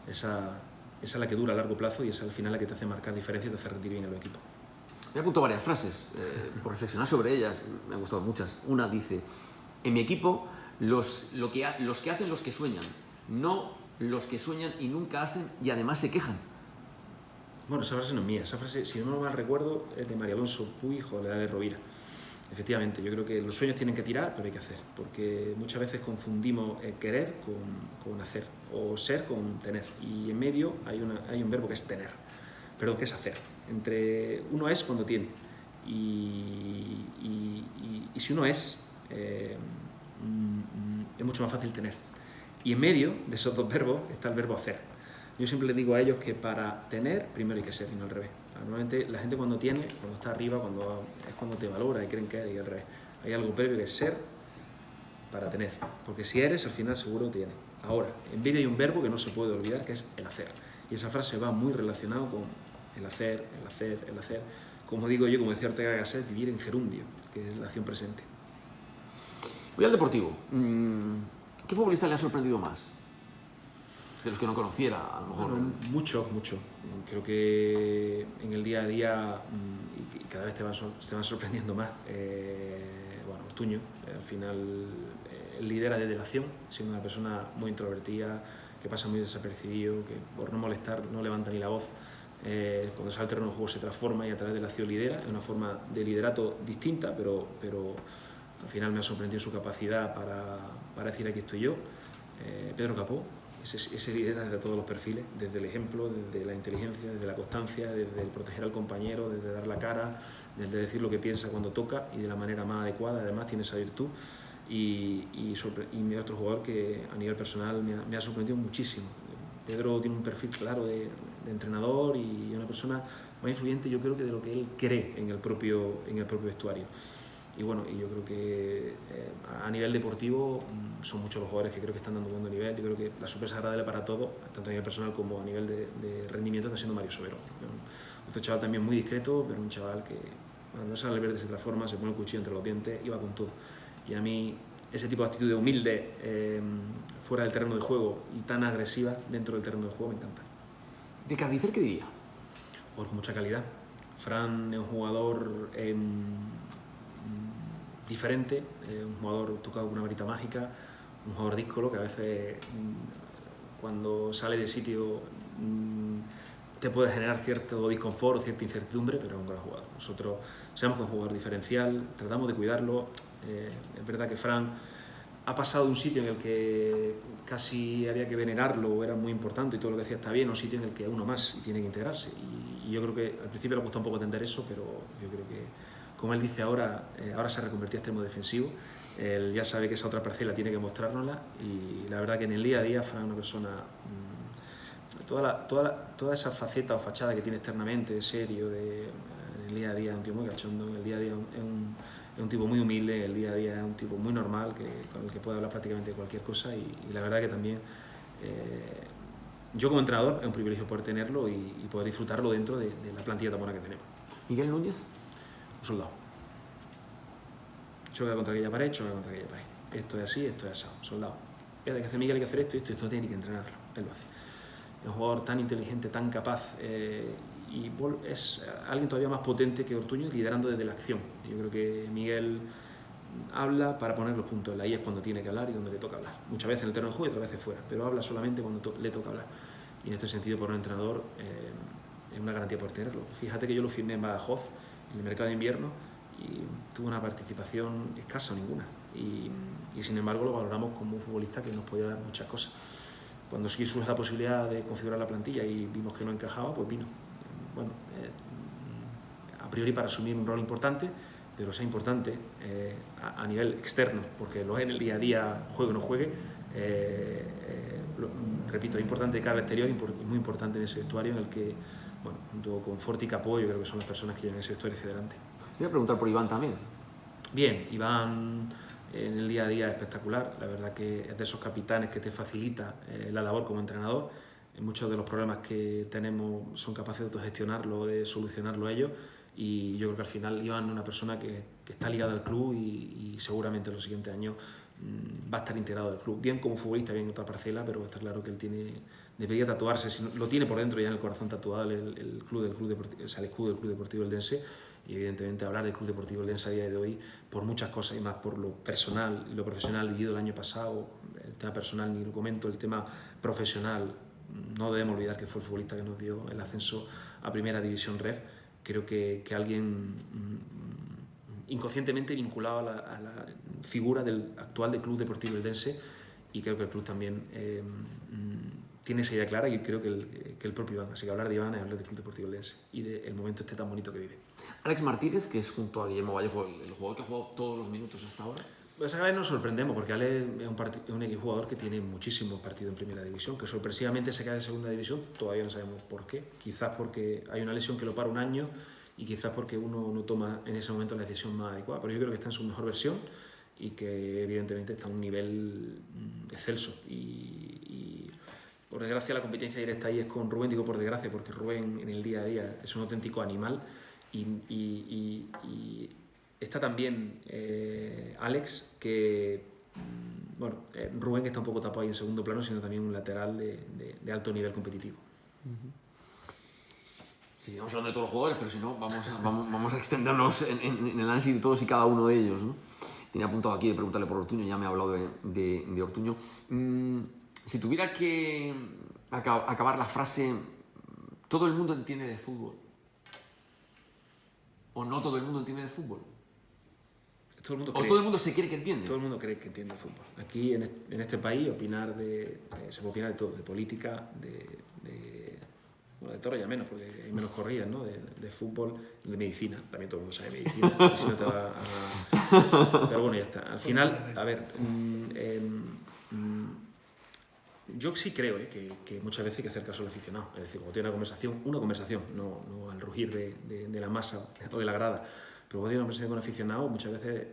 esa es la que dura a largo plazo, y esa es al final la que te hace marcar diferencias y te hace rendir bien en el equipo. Me apunto varias frases, por reflexionar sobre ellas, me han gustado muchas. Una dice, en mi equipo, los que hacen los que sueñan, no los que sueñan y nunca hacen y además se quejan. Bueno, esa frase no es mía, esa frase, si no mal recuerdo, es de María Alonso Puig o de David Rovira. Efectivamente, yo creo que los sueños tienen que tirar, pero hay que hacer, porque muchas veces confundimos querer con hacer, o ser con tener, y en medio hay un verbo que es tener, perdón, que es hacer. Uno es cuando tiene, y si uno es mucho más fácil tener. Y en medio de esos dos verbos está el verbo hacer. Yo siempre les digo a ellos que para tener, primero hay que ser, y no al revés. Normalmente la gente cuando tiene, cuando está arriba, es cuando te valora y creen que eres, y al revés. Hay algo previo que es ser para tener, porque si eres, al final seguro tienes. Ahora, en medio hay un verbo que no se puede olvidar, que es el hacer. Y esa frase va muy relacionado con el hacer, el hacer, el hacer. Como digo yo, como decía Ortega y Gasset, vivir en gerundio, que es la acción presente. Voy al deportivo. ¿Qué futbolista le ha sorprendido más? De los que no conociera, a lo mejor. Bueno, mucho. Creo que en el día a día, y cada vez se van sorprendiendo más, bueno, Ortuño, al final lidera desde la acción, siendo una persona muy introvertida, que pasa muy desapercibido, que por no molestar no levanta ni la voz. Cuando sale al terreno de juego se transforma y a través de la acción lidera. Es una forma de liderato distinta, pero al final me ha sorprendido su capacidad para decir aquí estoy yo. Pedro Capó, ese lidera desde todos los perfiles, desde el ejemplo, desde la inteligencia, desde la constancia, desde el proteger al compañero, desde dar la cara, desde decir lo que piensa cuando toca y de la manera más adecuada. Además tiene esa virtud, y mi otro jugador que a nivel personal me ha sorprendido muchísimo. Pedro tiene un perfil claro de entrenador y una persona más influyente, yo creo, que de lo que él cree en el propio vestuario. Y bueno, y yo creo que a nivel deportivo son muchos los jugadores que creo que están dando buen nivel. Yo creo que la sorpresa agradable para todos, tanto a nivel personal como a nivel de rendimiento, está siendo Mario Sobero. Otro chaval también muy discreto, pero un chaval que cuando sale al verde se transforma, se pone el cuchillo entre los dientes y va con todo. Y a mí ese tipo de actitud humilde fuera del terreno de juego y tan agresiva dentro del terreno de juego me encanta. ¿De Carnicer qué diría? Con mucha calidad. Fran es un jugador diferente, un jugador tocado con una varita mágica, un jugador díscolo que a veces cuando sale del sitio te puede generar cierto disconfort o cierta incertidumbre, pero es un gran jugador. Nosotros sabemos que es un jugador diferencial, tratamos de cuidarlo. Es verdad que Fran ha pasado de un sitio en el que casi había que venerarlo, era muy importante y todo lo que hacía está bien, a un sitio en el que uno más y tiene que integrarse. Y yo creo que al principio le costó un poco entender eso, pero yo creo que, como él dice ahora se ha reconvertido a extremo defensivo. Él ya sabe que esa otra parcela tiene que mostrárnosla, y la verdad que en el día a día Fran es una persona, toda esa faceta o fachada que tiene externamente, de serio, en el el día a día es un tío muy cachondo, el día a día es un tipo muy humilde, el día a día es un tipo muy normal, con el que puede hablar prácticamente de cualquier cosa y la verdad que también yo como entrenador es un privilegio poder tenerlo y poder disfrutarlo dentro de la plantilla tan buena que tenemos. Miguel Núñez. Un soldado. Choca contra aquella pared, choca contra aquella pared. Esto es así, esto es así. Soldado. Hay que hacer Miguel, hay que hacer esto no tiene que entrenarlo. Él lo hace. Es un jugador tan inteligente, tan capaz y es alguien todavía más potente que Ortuño liderando desde la acción. Yo creo que Miguel habla para poner los puntos en la I, es cuando tiene que hablar y donde le toca hablar. Muchas veces en el terreno de juego y otras veces fuera, pero habla solamente cuando le toca hablar. Y en este sentido, por un entrenador, es una garantía por tenerlo. Fíjate que yo lo firmé en Badajoz, en el mercado de invierno, y tuvo una participación escasa o ninguna. Y sin embargo lo valoramos como un futbolista que nos podía dar muchas cosas. Cuando sí surge la posibilidad de configurar la plantilla y vimos que no encajaba, pues vino. Bueno, a priori para asumir un rol importante, pero sea importante a nivel externo, porque lo es en el día a día, juegue o no juegue. Repito, es importante de cara al exterior y muy importante en ese vestuario en el que, bueno, junto con Forti y Capó, yo creo que son las personas que llevan ese vestuario hacia adelante. Voy a preguntar por Iván también. Bien, Iván en el día a día es espectacular, la verdad que es de esos capitanes que te facilita la labor como entrenador. Muchos de los problemas que tenemos son capaces de autogestionarlo, de solucionarlo ellos, y yo creo que al final Iván es una persona que está ligada al club y seguramente en los siguientes años va a estar integrado al club, bien como futbolista, bien en otra parcela, pero está claro que él debería tatuarse, si no, lo tiene por dentro ya en el corazón tatuado el escudo del Club Deportivo Eldense. Y evidentemente hablar del Club Deportivo Eldense a día de hoy por muchas cosas y más por lo personal y lo profesional vivido el año pasado, el tema personal ni lo comento, el tema profesional, no debemos olvidar que fue el futbolista que nos dio el ascenso a Primera División Ref. Creo que alguien inconscientemente vinculado a la figura actual del Club Deportivo Eldense, y creo que el club también tiene esa idea clara, y creo que el propio Iván. Así que hablar de Iván es hablar del Club Deportivo Eldense y del momento tan bonito que vive. Alex Martínez, que es junto a Guillermo Vallejo el jugador que ha jugado todos los minutos hasta ahora. Pues a vez nos sorprendemos, porque Alex es un jugador que tiene muchísimos partidos en Primera División, que sorpresivamente se cae de Segunda División, todavía no sabemos por qué. Quizás porque hay una lesión que lo para un año y quizás porque uno no toma en ese momento la decisión más adecuada, pero yo creo que está en su mejor versión y que evidentemente está a un nivel excelso. Y por desgracia la competencia directa ahí es con Rubén, digo por desgracia porque Rubén en el día a día es un auténtico animal, y está también Alex, que bueno, Rubén está un poco tapado ahí en segundo plano, sino también un lateral de alto nivel competitivo. Sí, estamos hablando de todos los jugadores, pero si no, vamos a extendernos en el análisis de todos y cada uno de ellos, ¿no? Tenía apuntado aquí de preguntarle por Ortuño, ya me ha hablado de Ortuño. Si tuviera que acabar la frase, ¿todo el mundo entiende de fútbol? ¿O no todo el mundo entiende de fútbol? Todo el mundo ¿O todo el mundo se cree que entiende? Todo el mundo cree que entiende de fútbol. Aquí en este país se puede opinar de todo, de política, bueno, de todo ya menos, porque hay menos corridas, ¿no? De fútbol, de medicina, también todo el mundo sabe medicina, si no te va a... Pero bueno, ya está. Al final, a ver, yo sí creo que muchas veces hay que hacer caso al aficionado, es decir, cuando tiene una conversación, no al rugir de la masa o de la grada, pero cuando tiene una conversación con un aficionado, muchas veces,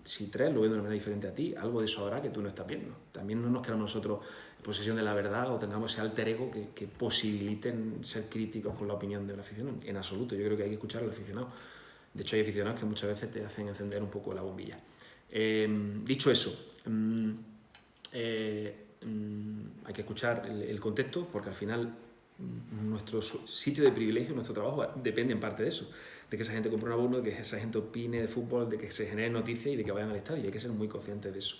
si tres lo ven de una manera diferente a ti, algo de eso habrá que tú no estás viendo. También no nos quedamos nosotros en posesión de la verdad o tengamos ese alter ego que posibiliten ser críticos con la opinión del aficionado. En absoluto, yo creo que hay que escuchar al aficionado. De hecho, hay aficionados que muchas veces te hacen encender un poco la bombilla. Dicho eso, hay que escuchar el contexto, porque al final nuestro sitio de privilegio, nuestro trabajo depende en parte de eso, de que esa gente compre un abono, de que esa gente opine de fútbol, de que se genere noticias y de que vayan al estadio, y hay que ser muy conscientes de eso.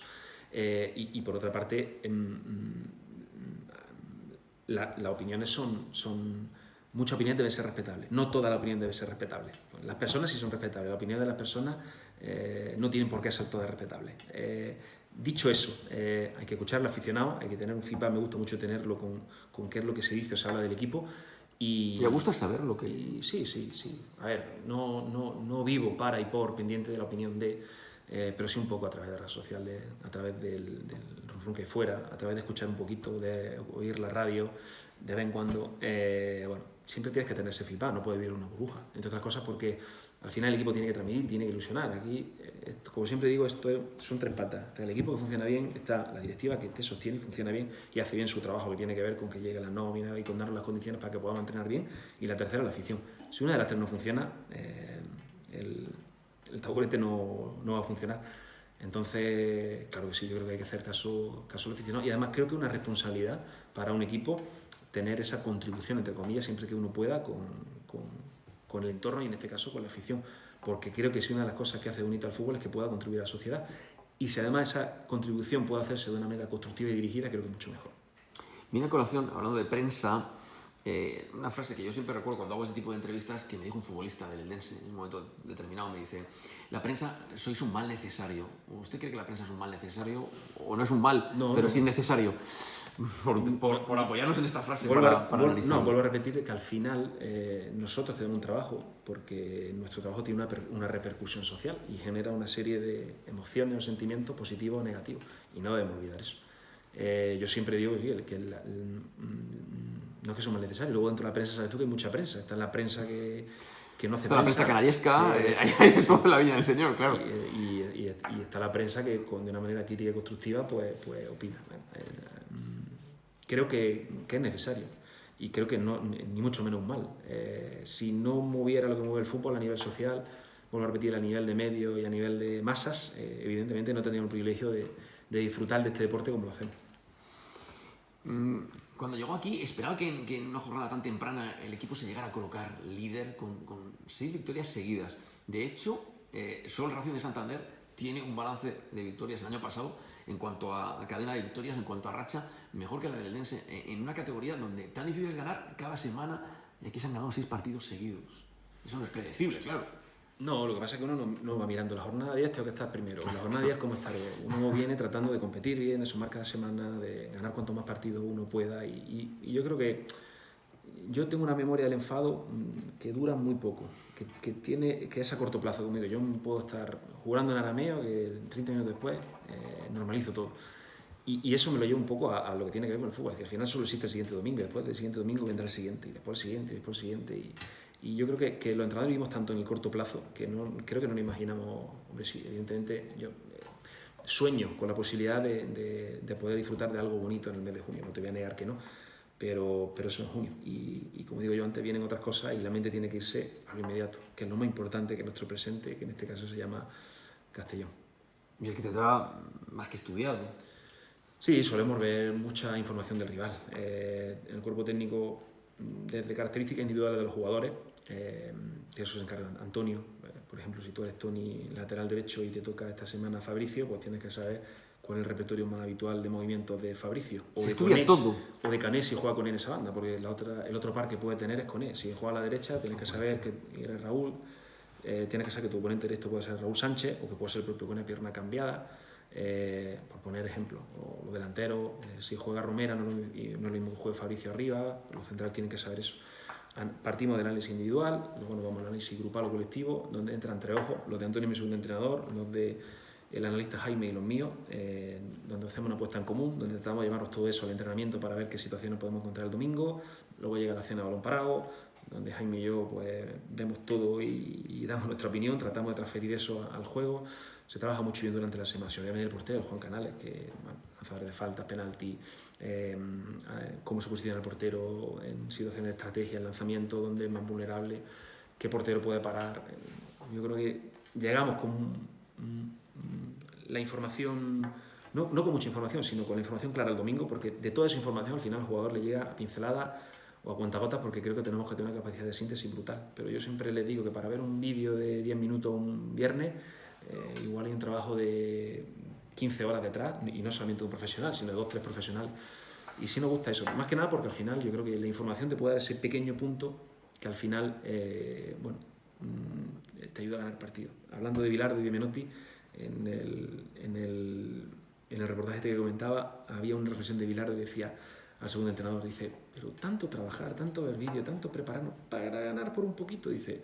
Y por otra parte, las opiniones son muchas opiniones deben ser respetables, no toda la opinión debe ser respetable. Las personas sí son respetables, la opinión de las personas no tienen por qué ser todas respetables. Dicho eso, hay que escuchar al aficionado, hay que tener un feedback, me gusta mucho tenerlo con qué es lo que se dice o se habla del equipo. ¿Y te gusta saber lo que...? Sí. A ver, no vivo para y por pendiente de la opinión de... pero sí un poco a través de redes sociales, a través del ronron que fuera, a través de escuchar un poquito, de oír la radio de vez en cuando. Bueno, siempre tienes que tener ese feedback, no puedes vivir una burbuja, entre otras cosas porque al final el equipo tiene que transmitir, tiene que ilusionar. Aquí, como siempre digo, son 3 patas. Está el equipo que funciona bien, está la directiva que te sostiene y funciona bien y hace bien su trabajo, que tiene que ver con que llegue la nómina y con darnos las condiciones para que podamos entrenar bien. Y la tercera, la afición. Si una de las 3 no funciona, el taburete no va a funcionar. Entonces, claro que sí, yo creo que hay que hacer caso al aficionado y además creo que es una responsabilidad para un equipo tener esa contribución, entre comillas, siempre que uno pueda con el entorno y en este caso con la afición, porque creo que si una de las cosas que hace bonito al fútbol es que pueda contribuir a la sociedad y si además esa contribución puede hacerse de una manera constructiva y dirigida, creo que mucho mejor. Viene a colación, hablando de prensa, una frase que yo siempre recuerdo cuando hago este tipo de entrevistas que me dijo un futbolista del Eldense en un momento determinado, me dice: la prensa sois un mal necesario. ¿Usted cree que la prensa es un mal necesario o no es un mal, pero sí necesario? Por apoyarnos en esta frase para analizar. No, vuelvo a repetir que al final nosotros tenemos un trabajo porque nuestro trabajo tiene una repercusión social y genera una serie de emociones o sentimientos positivos o negativos y no debemos olvidar eso. Yo siempre digo que no es que son más necesarios. Luego dentro de la prensa, sabes tú que hay mucha prensa. Está la prensa que no hace está prensa. La prensa canallesca, hay toda la viña del señor, claro. Y está la prensa que de una manera crítica y constructiva pues opina. Creo que es necesario y creo que no, ni mucho menos un mal. Si no moviera lo que mueve el fútbol a nivel social, vuelvo a repetir, a nivel de medios y a nivel de masas, evidentemente no tendríamos el privilegio de disfrutar de este deporte como lo hacemos. Cuando llegó aquí, esperaba que en una jornada tan temprana el equipo se llegara a colocar líder con 6 victorias seguidas. De hecho, solo el Racing de Santander tiene un balance de victorias el año pasado en cuanto a cadena de victorias, en cuanto a racha, mejor que la del Eldense, en una categoría donde tan difícil es ganar cada semana y aquí se han ganado 6 partidos seguidos. Eso no es predecible, claro. No, lo que pasa es que uno no va mirando la jornada 10, tengo que estar primero. La jornada 10, ¿cómo estaré? Uno viene tratando de competir bien, de sumar cada semana, de ganar cuanto más partidos uno pueda. Y yo creo que yo tengo una memoria del enfado que dura muy poco, que es a corto plazo conmigo. Yo puedo estar jugando en arameo, que 30 minutos después normalizo todo. Y eso me lo llevo un poco a lo que tiene que ver con el fútbol. Es decir, al final solo existe el siguiente domingo, y después del siguiente domingo vendrá el siguiente, y después el siguiente, y después el siguiente. Y yo creo que los entrenadores vivimos tanto en el corto plazo que creo que no nos imaginamos. Hombre, sí, evidentemente yo sueño con la posibilidad de poder disfrutar de algo bonito en el mes de junio, no te voy a negar que no, pero eso es junio y como digo yo antes, vienen otras cosas y la mente tiene que irse a lo inmediato, que es lo más importante, que nuestro presente, que en este caso se llama Castellón. Y el que tendrá más que estudiado. Sí, solemos ver mucha información del rival. En el cuerpo técnico, desde características individuales de los jugadores, de eso se encarga Antonio. Por ejemplo, si tú eres Toni lateral derecho y te toca esta semana Fabricio, pues tienes que saber cuál es el repertorio más habitual de movimientos de Fabricio. O se de estudia Koné, todo. O de Cané si juega con él en esa banda, porque el otro par que puede tener es Koné. Si juega a la derecha, tienes que saber que eres Raúl, tienes que saber que tu oponente directo puede ser Raúl Sánchez o que puede ser el propio Koné, pierna cambiada. Por poner ejemplo, o los delanteros, si juega Romera no es lo mismo que juegue Fabricio arriba, los centrales tienen que saber eso. Partimos del análisis individual, luego nos vamos al análisis grupal o colectivo, donde entran 3 ojos, los de Antonio, mi segundo entrenador, los de el analista Jaime y los míos, donde hacemos una apuesta en común, donde tratamos de llevarnos todo eso al entrenamiento para ver qué situaciones podemos encontrar el domingo. Luego llega la cena de balón parado, donde Jaime y yo pues vemos todo y damos nuestra opinión, tratamos de transferir eso al juego. Se trabaja mucho bien durante la semana. Obviamente el portero, Juan Canales, que lanzadores de faltas, penalti, cómo se posiciona el portero en situaciones de estrategia, el lanzamiento, dónde es más vulnerable, qué portero puede parar. Yo creo que llegamos con la información, no con mucha información, sino con la información clara el domingo, porque de toda esa información al final al jugador le llega a pincelada o a cuentagotas, porque creo que tenemos que tener una capacidad de síntesis brutal. Pero yo siempre les digo que para ver un vídeo de 10 minutos un viernes, igual hay un trabajo de 15 horas detrás, y no solamente de un profesional, sino de 2 o 3 profesionales. Y sí nos gusta eso, más que nada porque al final yo creo que la información te puede dar ese pequeño punto que al final te ayuda a ganar partido. Hablando de Bilardo y de Menotti, en el reportaje que comentaba, había una reflexión de Bilardo que decía al segundo entrenador, dice, pero tanto trabajar, tanto ver vídeo, tanto prepararnos para ganar por un poquito, dice,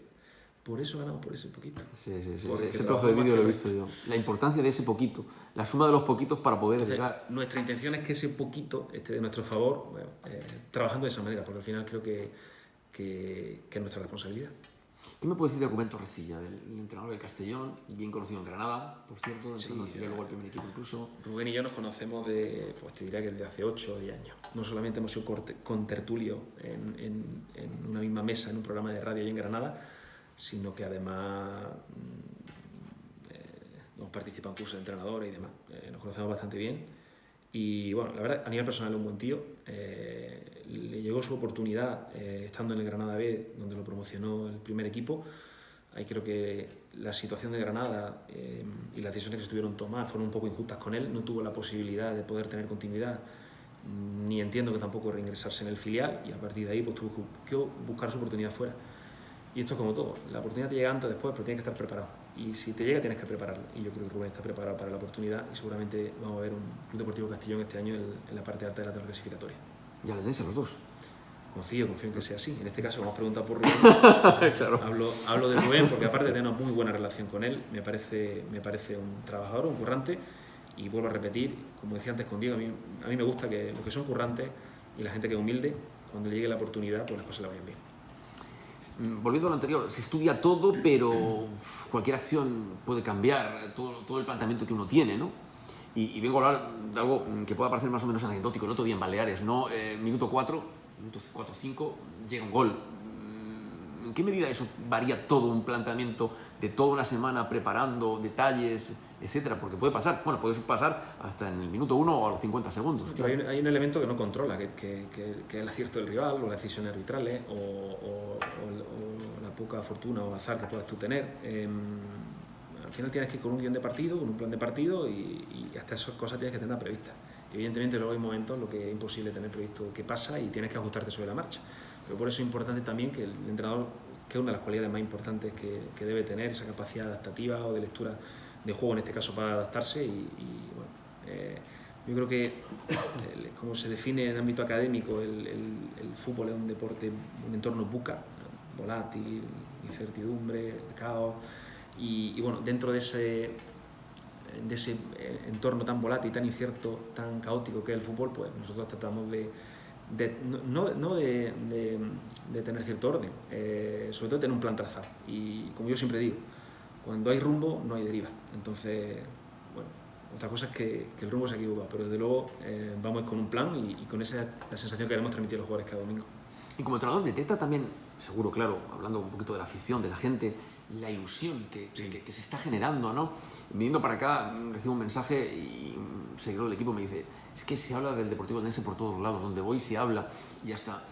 por eso ganamos por ese poquito. Sí. Ese trozo de vídeo lo he visto yo. La importancia de ese poquito, la suma de los poquitos para poder llegar. Nuestra intención es que ese poquito esté de nuestro favor, trabajando de esa manera, porque al final creo que que es nuestra responsabilidad. ¿Qué me puede decir de Rubén Torrecilla, el entrenador del Castellón, bien conocido en Granada, por cierto, entrenador filial, luego el primer equipo incluso? Rubén y yo nos conocemos pues te diría que desde hace 8 o 10 años. No solamente hemos sido contertulio en una misma mesa en un programa de radio allí en Granada, sino que además hemos participado en cursos de entrenadores y demás. Nos conocemos bastante bien y bueno, la verdad, a nivel personal es un buen tío. Le llegó su oportunidad estando en el Granada B, donde lo promocionó el primer equipo. Ahí creo que la situación de Granada y las decisiones que estuvieron tomadas fueron un poco injustas con él. No tuvo la posibilidad de poder tener continuidad, ni entiendo que tampoco reingresarse en el filial, y a partir de ahí pues tuvo que buscar su oportunidad fuera. Y esto es como todo, la oportunidad te llega antes o después, pero tienes que estar preparado. Y si te llega, tienes que prepararlo. Y yo creo que Rubén está preparado para la oportunidad y seguramente vamos a ver un Club Deportivo Castellón este año en la parte alta de la tabla clasificatoria. Ya le dense los dos. Confío en que sea así. En este caso, como has preguntado por Rubén, claro. hablo de Rubén porque aparte de tener una muy buena relación con él, me parece un trabajador, un currante, y vuelvo a repetir, como decía antes con Diego, a mí me gusta que los que son currantes y la gente que es humilde, cuando le llegue la oportunidad, pues las cosas le vayan bien. Volviendo a lo anterior, se estudia todo, pero cualquier acción puede cambiar todo el planteamiento que uno tiene, ¿no? Y vengo a hablar de algo que pueda parecer más o menos anecdótico. El otro día en Baleares, ¿no? Minuto 4, minutos 4 o 5, llega un gol. ¿En qué medida eso varía todo un planteamiento de toda una semana preparando detalles, etcétera? Porque puede pasar, bueno, puede pasar hasta en el minuto 1 o a los 50 segundos. Claro. Hay un elemento que no controla, que es el acierto del rival, o las decisiones arbitrales, o la poca fortuna o azar que puedas tú tener. Al final tienes que ir con un guión de partido, con un plan de partido, y hasta esas cosas tienes que tener previstas. Evidentemente luego hay momentos en los que es imposible tener previsto qué pasa y tienes que ajustarte sobre la marcha. Pero por eso es importante también que el entrenador, que es una de las cualidades más importantes que debe tener, esa capacidad adaptativa o de lectura de juego en este caso para adaptarse. Bueno, yo creo que como se define en el ámbito académico, el fútbol es un deporte, un entorno buca, volátil, incertidumbre, caos, y bueno, dentro de ese entorno tan volátil, tan incierto, tan caótico que es el fútbol, pues nosotros tratamos no de tener cierto orden, sobre todo de tener un plan trazado. Y como yo siempre digo, cuando hay rumbo no hay deriva. Entonces, bueno, otra cosa es que el rumbo se ha equivocado, pero desde luego vamos con un plan y con esa la sensación que queremos transmitir a los jugadores cada domingo. Y como entrenador detecta también, seguro, claro, hablando un poquito de la afición, de la gente, la ilusión que se está generando, ¿no? Viniendo para acá, recibo un mensaje y un seguidor del equipo me dice: es que se habla del Deportivo Eldense por todos lados, donde voy se habla, y hasta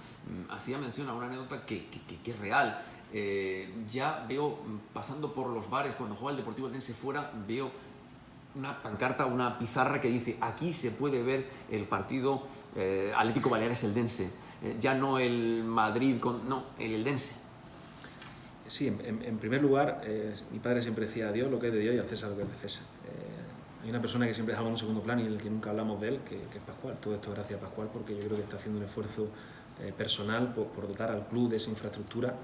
hacía mención a una anécdota que es real. Ya veo, pasando por los bares, cuando juega el Deportivo Eldense fuera, veo una pancarta, una pizarra que dice: aquí se puede ver el partido Atlético Baleares-Eldense, ya no el Madrid, no, el Eldense. Sí, en primer lugar, mi padre siempre decía: a Dios lo que es de Dios y al César lo que es de César. Hay una persona que siempre dejamos en segundo plano y en el que nunca hablamos de él, que es Pascual. Todo esto gracias a Pascual, porque yo creo que está haciendo un esfuerzo personal por dotar al club de esa infraestructura.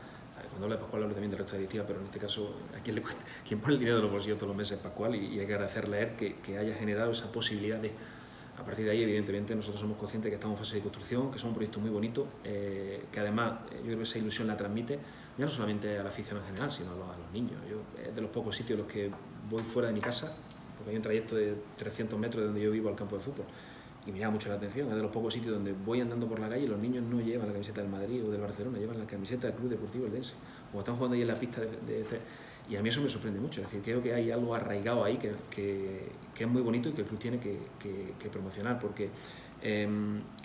Cuando hablo de Pascual hablo también del resto de la directiva, pero en este caso, ¿a quién le cuesta? Quien pone el dinero de los bolsillos todos los meses es Pascual, y hay que agradecerle a él que haya generado esa posibilidad de... A partir de ahí, evidentemente, nosotros somos conscientes de que estamos en fase de construcción, que es un proyecto muy bonito, que además yo creo que esa ilusión la transmite ya no solamente a la afición en general, sino a los niños. Yo, es de los pocos sitios en los que voy fuera de mi casa, porque hay un trayecto de 300 metros de donde yo vivo al campo de fútbol, y me llama mucho la atención. Es de los pocos sitios donde voy andando por la calle y los niños no llevan la camiseta del Madrid o del Barcelona, llevan la camiseta del Club Deportivo Eldense, o están jugando ahí en la pista y a mí eso me sorprende mucho. Es decir, creo que hay algo arraigado ahí que es muy bonito y que el club tiene que promocionar, porque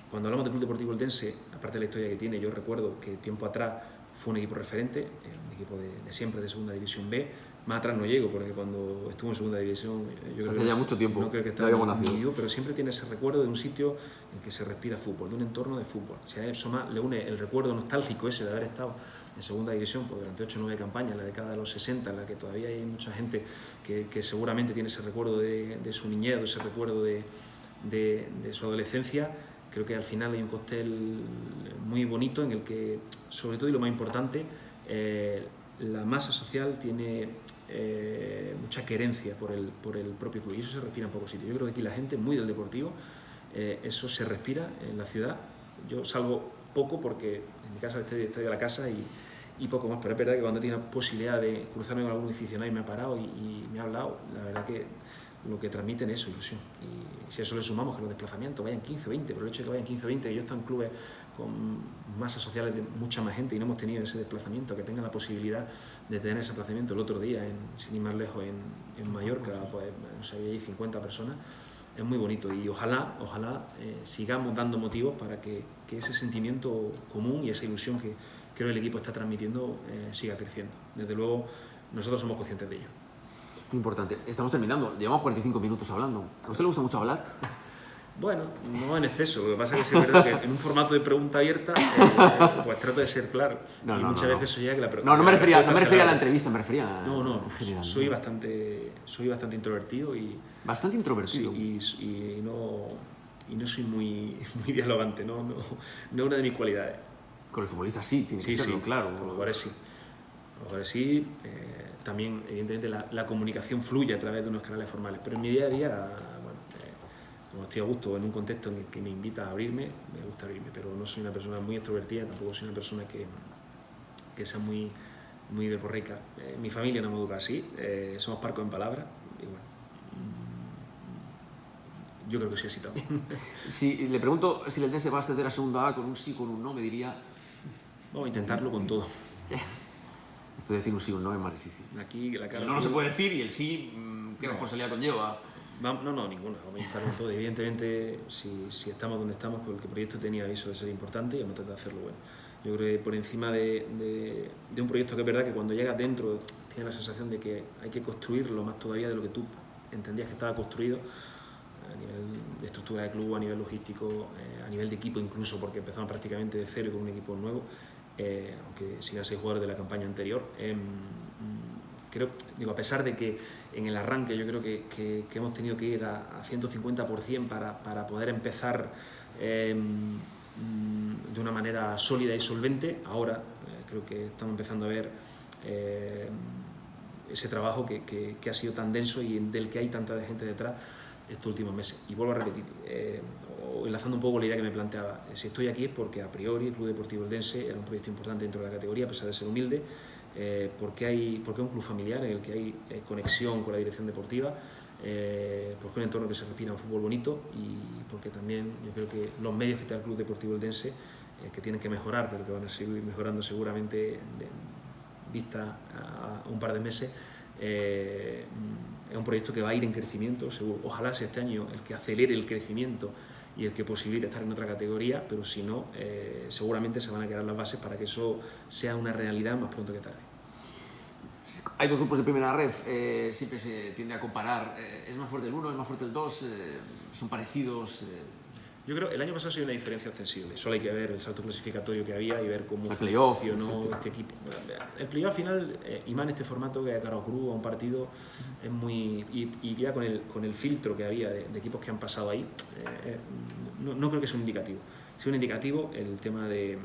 cuando hablamos del Club Deportivo Eldense, aparte de la historia que tiene, yo recuerdo que tiempo atrás fue un equipo referente, un equipo de siempre de Segunda División B. Más atrás no llego, porque cuando estuvo en Segunda División, yo creo hace ya mucho tiempo, no creo que estaba vivo, pero siempre tiene ese recuerdo de un sitio en que se respira fútbol, de un entorno de fútbol. Si a eso más le une el recuerdo nostálgico ese de haber estado en Segunda División pues, durante 8 o 9 campañas, en la década de los 60, en la que todavía hay mucha gente que seguramente tiene ese recuerdo de su niñez, ese recuerdo de su adolescencia. Creo que al final hay un cóctel muy bonito en el que, sobre todo y lo más importante, la masa social tiene mucha querencia por el propio club, y eso se respira en pocos sitios. Yo creo que aquí la gente es muy del deportivo, eso se respira en la ciudad. Yo salgo poco porque en mi casa estoy de la casa y poco más, pero es verdad que cuando he tenido posibilidad de cruzarme con algún aficionado y me ha parado y me ha hablado, la verdad que lo que transmiten es ilusión. Y si a eso le sumamos que los desplazamientos vayan 15 o 20, pero el hecho de que vayan 15 o 20, que yo estoy en clubes con masas sociales de mucha más gente y no hemos tenido ese desplazamiento, que tengan la posibilidad de tener ese desplazamiento el otro día, sin ir más lejos, en Mallorca, pues no sé, hay 50 personas, es muy bonito y ojalá sigamos dando motivos para que ese sentimiento común y esa ilusión que creo el equipo está transmitiendo siga creciendo. Desde luego, nosotros somos conscientes de ello. Muy importante. Estamos terminando. Llevamos 45 minutos hablando. ¿A usted le gusta mucho hablar? Bueno, no en exceso. Lo que pasa es que sí es verdad que en un formato de pregunta abierta pues trato de ser claro. Y muchas veces soy ya que la pregunta... No me refería a la entrevista, me refería No, soy bastante introvertido y... Bastante introvertido. Sí, y no soy muy dialogante, no es una de mis cualidades. Con el futbolista sí, tiene que serlo, claro. Con los jugadores sí. También, evidentemente, la comunicación fluye a través de unos canales formales, pero en mi día a día, bueno, como estoy a gusto en un contexto en el que me invita a abrirme, me gusta abrirme, pero no soy una persona muy extrovertida, tampoco soy una persona que sea muy verborreica. Mi familia no me educa así, somos parcos en palabras, y bueno, yo creo que soy así también. Si le pregunto si el Eldense va a ascender a segunda A con un sí, con un no, me diría... Vamos a intentarlo con todo. Esto de decir un sí o un no es más difícil. Aquí la cara... No se puede decir y el sí, ¿qué responsabilidad conlleva? No, ninguna. Vamos a intentar con todo. Evidentemente, si estamos donde estamos, porque el proyecto tenía aviso de ser importante y vamos a tratar de hacerlo bueno. Yo creo que por encima de un proyecto que es verdad que cuando llegas dentro tienes la sensación de que hay que construirlo más todavía de lo que tú entendías que estaba construido, a nivel de estructura de club, a nivel logístico, a nivel de equipo incluso, porque empezamos prácticamente de cero y con un equipo nuevo, aunque sigan 6 jugadores de la campaña anterior. A pesar de que en el arranque yo creo que hemos tenido que ir a 150% para poder empezar de una manera sólida y solvente, ahora creo que estamos empezando a ver ese trabajo que ha sido tan denso y del que hay tanta gente detrás estos últimos meses. Y vuelvo a repetir, enlazando un poco la idea que me planteaba, si estoy aquí es porque a priori el Club Deportivo Eldense era un proyecto importante dentro de la categoría, a pesar de ser humilde, porque es un club familiar en el que hay conexión con la dirección deportiva, porque es un entorno que se respira un fútbol bonito y porque también yo creo que los medios que está el Club Deportivo Eldense, que tienen que mejorar, pero que van a seguir mejorando seguramente vista a un par de meses, es un proyecto que va a ir en crecimiento, seguro. Ojalá sea este año el que acelere el crecimiento y el que posibilite estar en otra categoría, pero si no, seguramente se van a quedar las bases para que eso sea una realidad más pronto que tarde. Hay dos grupos de primera ref, siempre se tiende a comparar, ¿es más fuerte el 1, es más fuerte el 2? ¿Son parecidos? Yo creo que el año pasado ha sido una diferencia ostensible, solo hay que ver el salto clasificatorio que había y ver cómo funcionó este equipo. El playoff final, y más en este formato que a cara cruz a un partido, es muy... Y ya con el filtro que había de equipos que han pasado ahí, no creo que sea un indicativo. Si un indicativo, el tema de,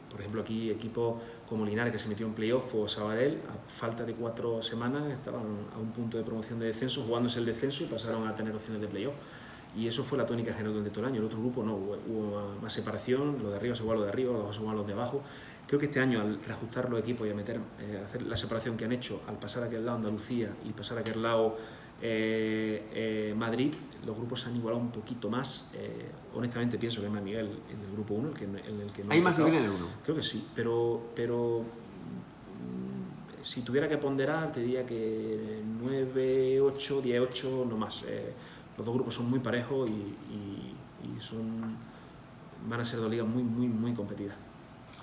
por ejemplo, aquí equipos como Linares, que se metió en playoff, o Sabadell, a falta de 4 semanas, estaban a un punto de promoción de descenso, jugándose el descenso y pasaron a tener opciones de playoff. Y eso fue la tónica general durante todo el año. El otro grupo no, hubo más separación, los de arriba se jugaban los de arriba, los de abajo se jugaban los de abajo. Creo que este año, al reajustar los equipos y a hacer la separación que han hecho, al pasar a aquel lado Andalucía y pasar a aquel lado Madrid, los grupos se han igualado un poquito más. Honestamente pienso que hay más nivel en el grupo 1, en el que no ¿Hay más nivel en el 1? Creo que sí, pero si tuviera que ponderar, te diría que 9, 8, 10, 8, no más. Los dos grupos son muy parejos y van a ser dos ligas muy competidas.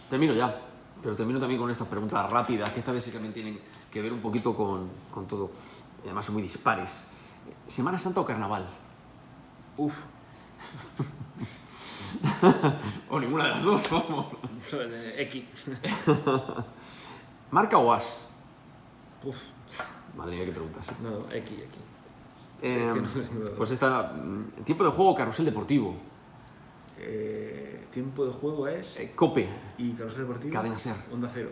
Termino ya, pero termino también con estas preguntas rápidas, que esta vez sí que también tienen que ver un poquito con todo. Y además son muy dispares. ¿Semana Santa o Carnaval? Uf. O ninguna de las dos, vamos. X. ¿Marca o as? Uf. Madre mía, qué preguntas. No, X. Pues está tiempo de juego, carrusel deportivo. Tiempo de juego es Cope y carrusel deportivo. Cadena Ser. Onda Cero.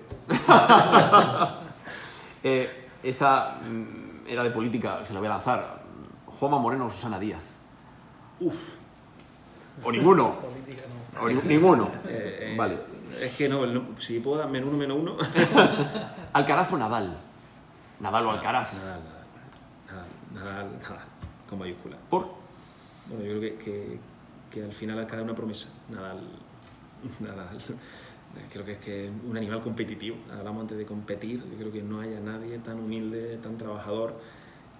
Esta era de política, se la voy a lanzar. Juanma Moreno o Susana Díaz. Uf. O ninguno. Política no. O ninguno. Vale. Es que no, si puedo dar -1, -1. ¿Alcaraz o Nadal? Nadal o Alcaraz. Nadal, con mayúscula. ¿Por? Bueno, yo creo que al final Alcaraz es una promesa. Nadal, creo que es un animal competitivo. Hablamos antes de competir. Yo creo que no haya nadie tan humilde, tan trabajador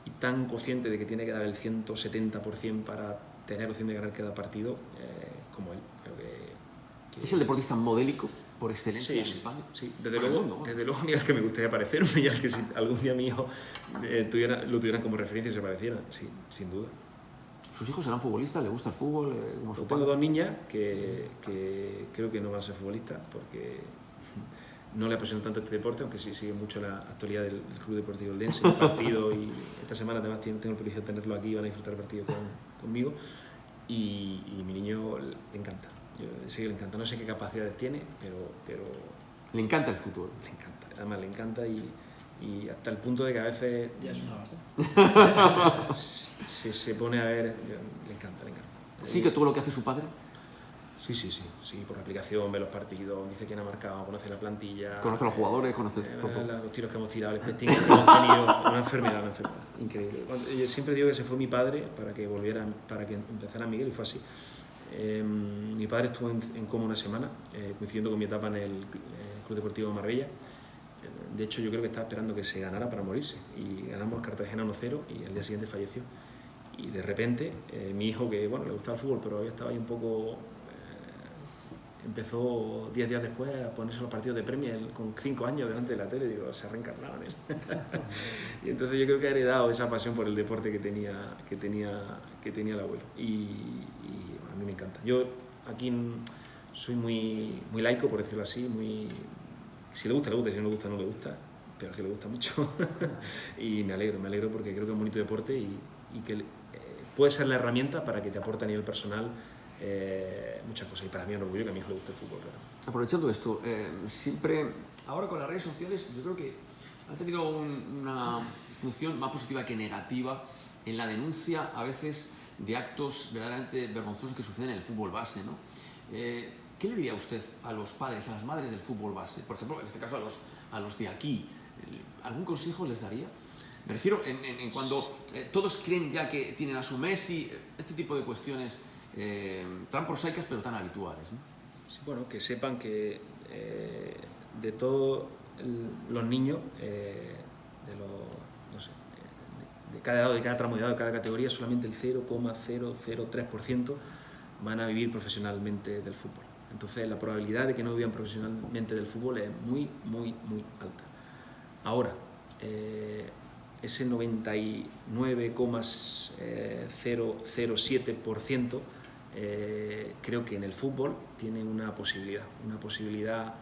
y tan consciente de que tiene que dar el 170% para tener opción de ganar cada partido como él. Creo que ¿Es el deportista modélico por excelencia en España? Sí, desde luego, ni al que me gustaría parecerme, y al que si algún día mi hijo lo tuvieran como referencia y se pareciera, sí, sin duda. ¿Sus hijos serán futbolistas? ¿Le gusta el fútbol? Tengo 2 niñas que creo que no van a ser futbolistas porque no le apasiona tanto este deporte, aunque sí sigue mucho la actualidad del Club Deportivo Eldense, el partido, y esta semana además tengo el privilegio de tenerlo aquí y van a disfrutar el partido conmigo, y mi niño le encanta. Yo sé que le encanta, no sé qué capacidades tiene, pero le encanta el fútbol. Le encanta, además le encanta y hasta el punto de que a veces ya es una base. se pone a ver, le encanta. ¿Sí que todo lo que hace su padre? Sí, por la aplicación, ve los partidos, dice quién ha marcado, conoce la plantilla. Conoce a los jugadores, conoce todo. Los tiros que hemos tirado, el specting que hemos tenido, una enfermedad, increíble. Yo siempre digo que se fue mi padre para que empezara Miguel, y fue así. Mi padre estuvo en coma una semana, coincidiendo con mi etapa en el Club Deportivo Marbella. De hecho, yo creo que estaba esperando que se ganara para morirse, y ganamos Cartagena 1-0 y al día siguiente falleció. Y de repente, mi hijo, que bueno, le gustaba el fútbol, pero había estado ahí un poco... empezó 10 días después a ponerse los partidos de Premier con 5 años delante de la tele, y digo, se ha reencarnado en él. Y entonces yo creo que ha heredado esa pasión por el deporte que tenía el abuelo. Y a mí me encanta. Yo aquí soy muy laico, por decirlo así, si le gusta, si no le gusta, no le gusta, pero es que le gusta mucho. Y me alegro porque creo que es un bonito deporte y que puede ser la herramienta para que te aporte a nivel personal muchas cosas. Y para mí es un orgullo que a mi hijo le guste el fútbol. Claro. Aprovechando esto, siempre, ahora con las redes sociales, yo creo que han tenido una función más positiva que negativa en la denuncia, a veces, de actos verdaderamente vergonzosos que suceden en el fútbol base, ¿no? ¿Qué le diría usted a los padres, a las madres del fútbol base? Por ejemplo, en este caso a los de aquí. ¿Algún consejo les daría? Me refiero en cuando todos creen ya que tienen a su Messi, este tipo de cuestiones tan prosaicas pero tan habituales, ¿no? Sí, bueno, que sepan que de todos los niños, de cada edad, de cada tramo de edad, de cada categoría, solamente el 0,003% van a vivir profesionalmente del fútbol. Entonces la probabilidad de que no vivan profesionalmente del fútbol es muy alta. Ahora, ese 99,007% creo que en el fútbol tiene una posibilidad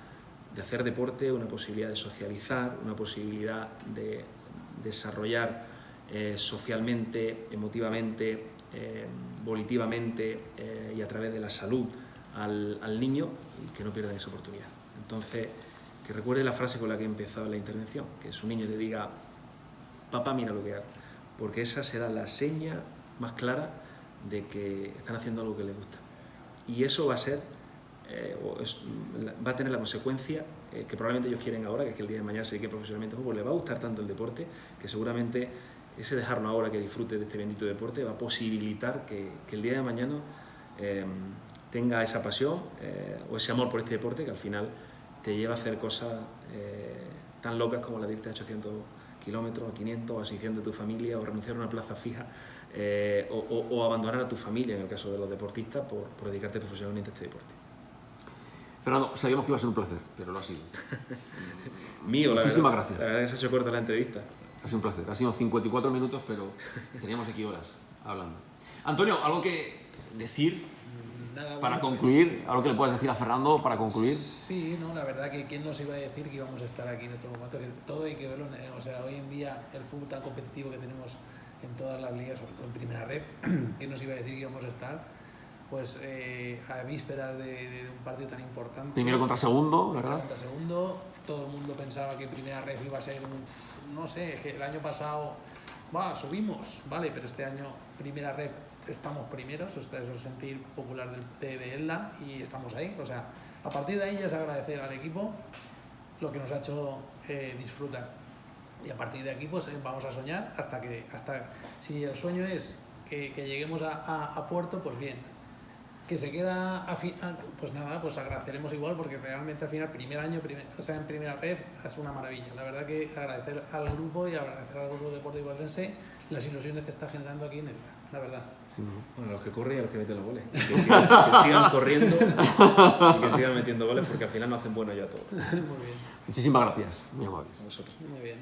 de hacer deporte, una posibilidad de socializar, una posibilidad de desarrollar socialmente, emotivamente, volitivamente y a través de la salud al niño, y que no pierdan esa oportunidad. Entonces, que recuerde la frase con la que he empezado la intervención, que su niño le diga: papá, mira lo que hago, porque esa será la seña más clara de que están haciendo algo que les gusta. Y eso va a ser, va a tener la consecuencia que probablemente ellos quieren ahora, que es que el día de mañana se dedique profesionalmente al fútbol. Les va a gustar tanto el deporte que seguramente ese dejarlo ahora que disfrute de este bendito deporte va a posibilitar que el día de mañana tenga esa pasión o ese amor por este deporte, que al final te lleva a hacer cosas tan locas como la de irte a 800 kilómetros, a 500, a 600 de tu familia, o renunciar a una plaza fija, o abandonar a tu familia, en el caso de los deportistas, por dedicarte profesionalmente a este deporte. Fernando, sabíamos que iba a ser un placer, pero lo ha sido. Mío, muchísimas gracias. La verdad es que se ha hecho corta la entrevista. Ha sido un placer. Ha sido 54 minutos, pero estaríamos aquí horas hablando. Antonio, ¿algo que decir? Nada, para bueno, concluir, pues, ¿algo que le puedas decir a Fernando para concluir? Sí, no, la verdad que quién nos iba a decir que íbamos a estar aquí en estos momentos, que todo hay que verlo, o sea, hoy en día el fútbol tan competitivo que tenemos en todas las ligas, sobre todo en primera red, quién nos iba a decir que íbamos a estar pues a vísperas de un partido tan importante. Primero contra segundo, ¿verdad? Contra segundo, todo el mundo pensaba que primera red iba a ser no sé, es que el año pasado subimos, vale, pero este año primera red estamos primeros, o sea, es el sentir popular de Elda y estamos ahí. O sea, a partir de ahí ya es agradecer al equipo lo que nos ha hecho disfrutar. Y a partir de aquí pues vamos a soñar hasta si el sueño es que lleguemos a puerto, pues bien. Que se queda, pues nada, pues agradeceremos igual, porque realmente al final, primer año, o sea, en primera ref, es una maravilla. La verdad que agradecer al grupo y agradecer al grupo Deportivo Valdense las ilusiones que está generando aquí en Elda, la verdad. Bueno, los que corren y a los que meten los goles. Que sigan corriendo y que sigan metiendo goles, porque al final no hacen bueno ya todo. Muy bien. Muchísimas gracias, muy amables. A vosotros. Muy bien.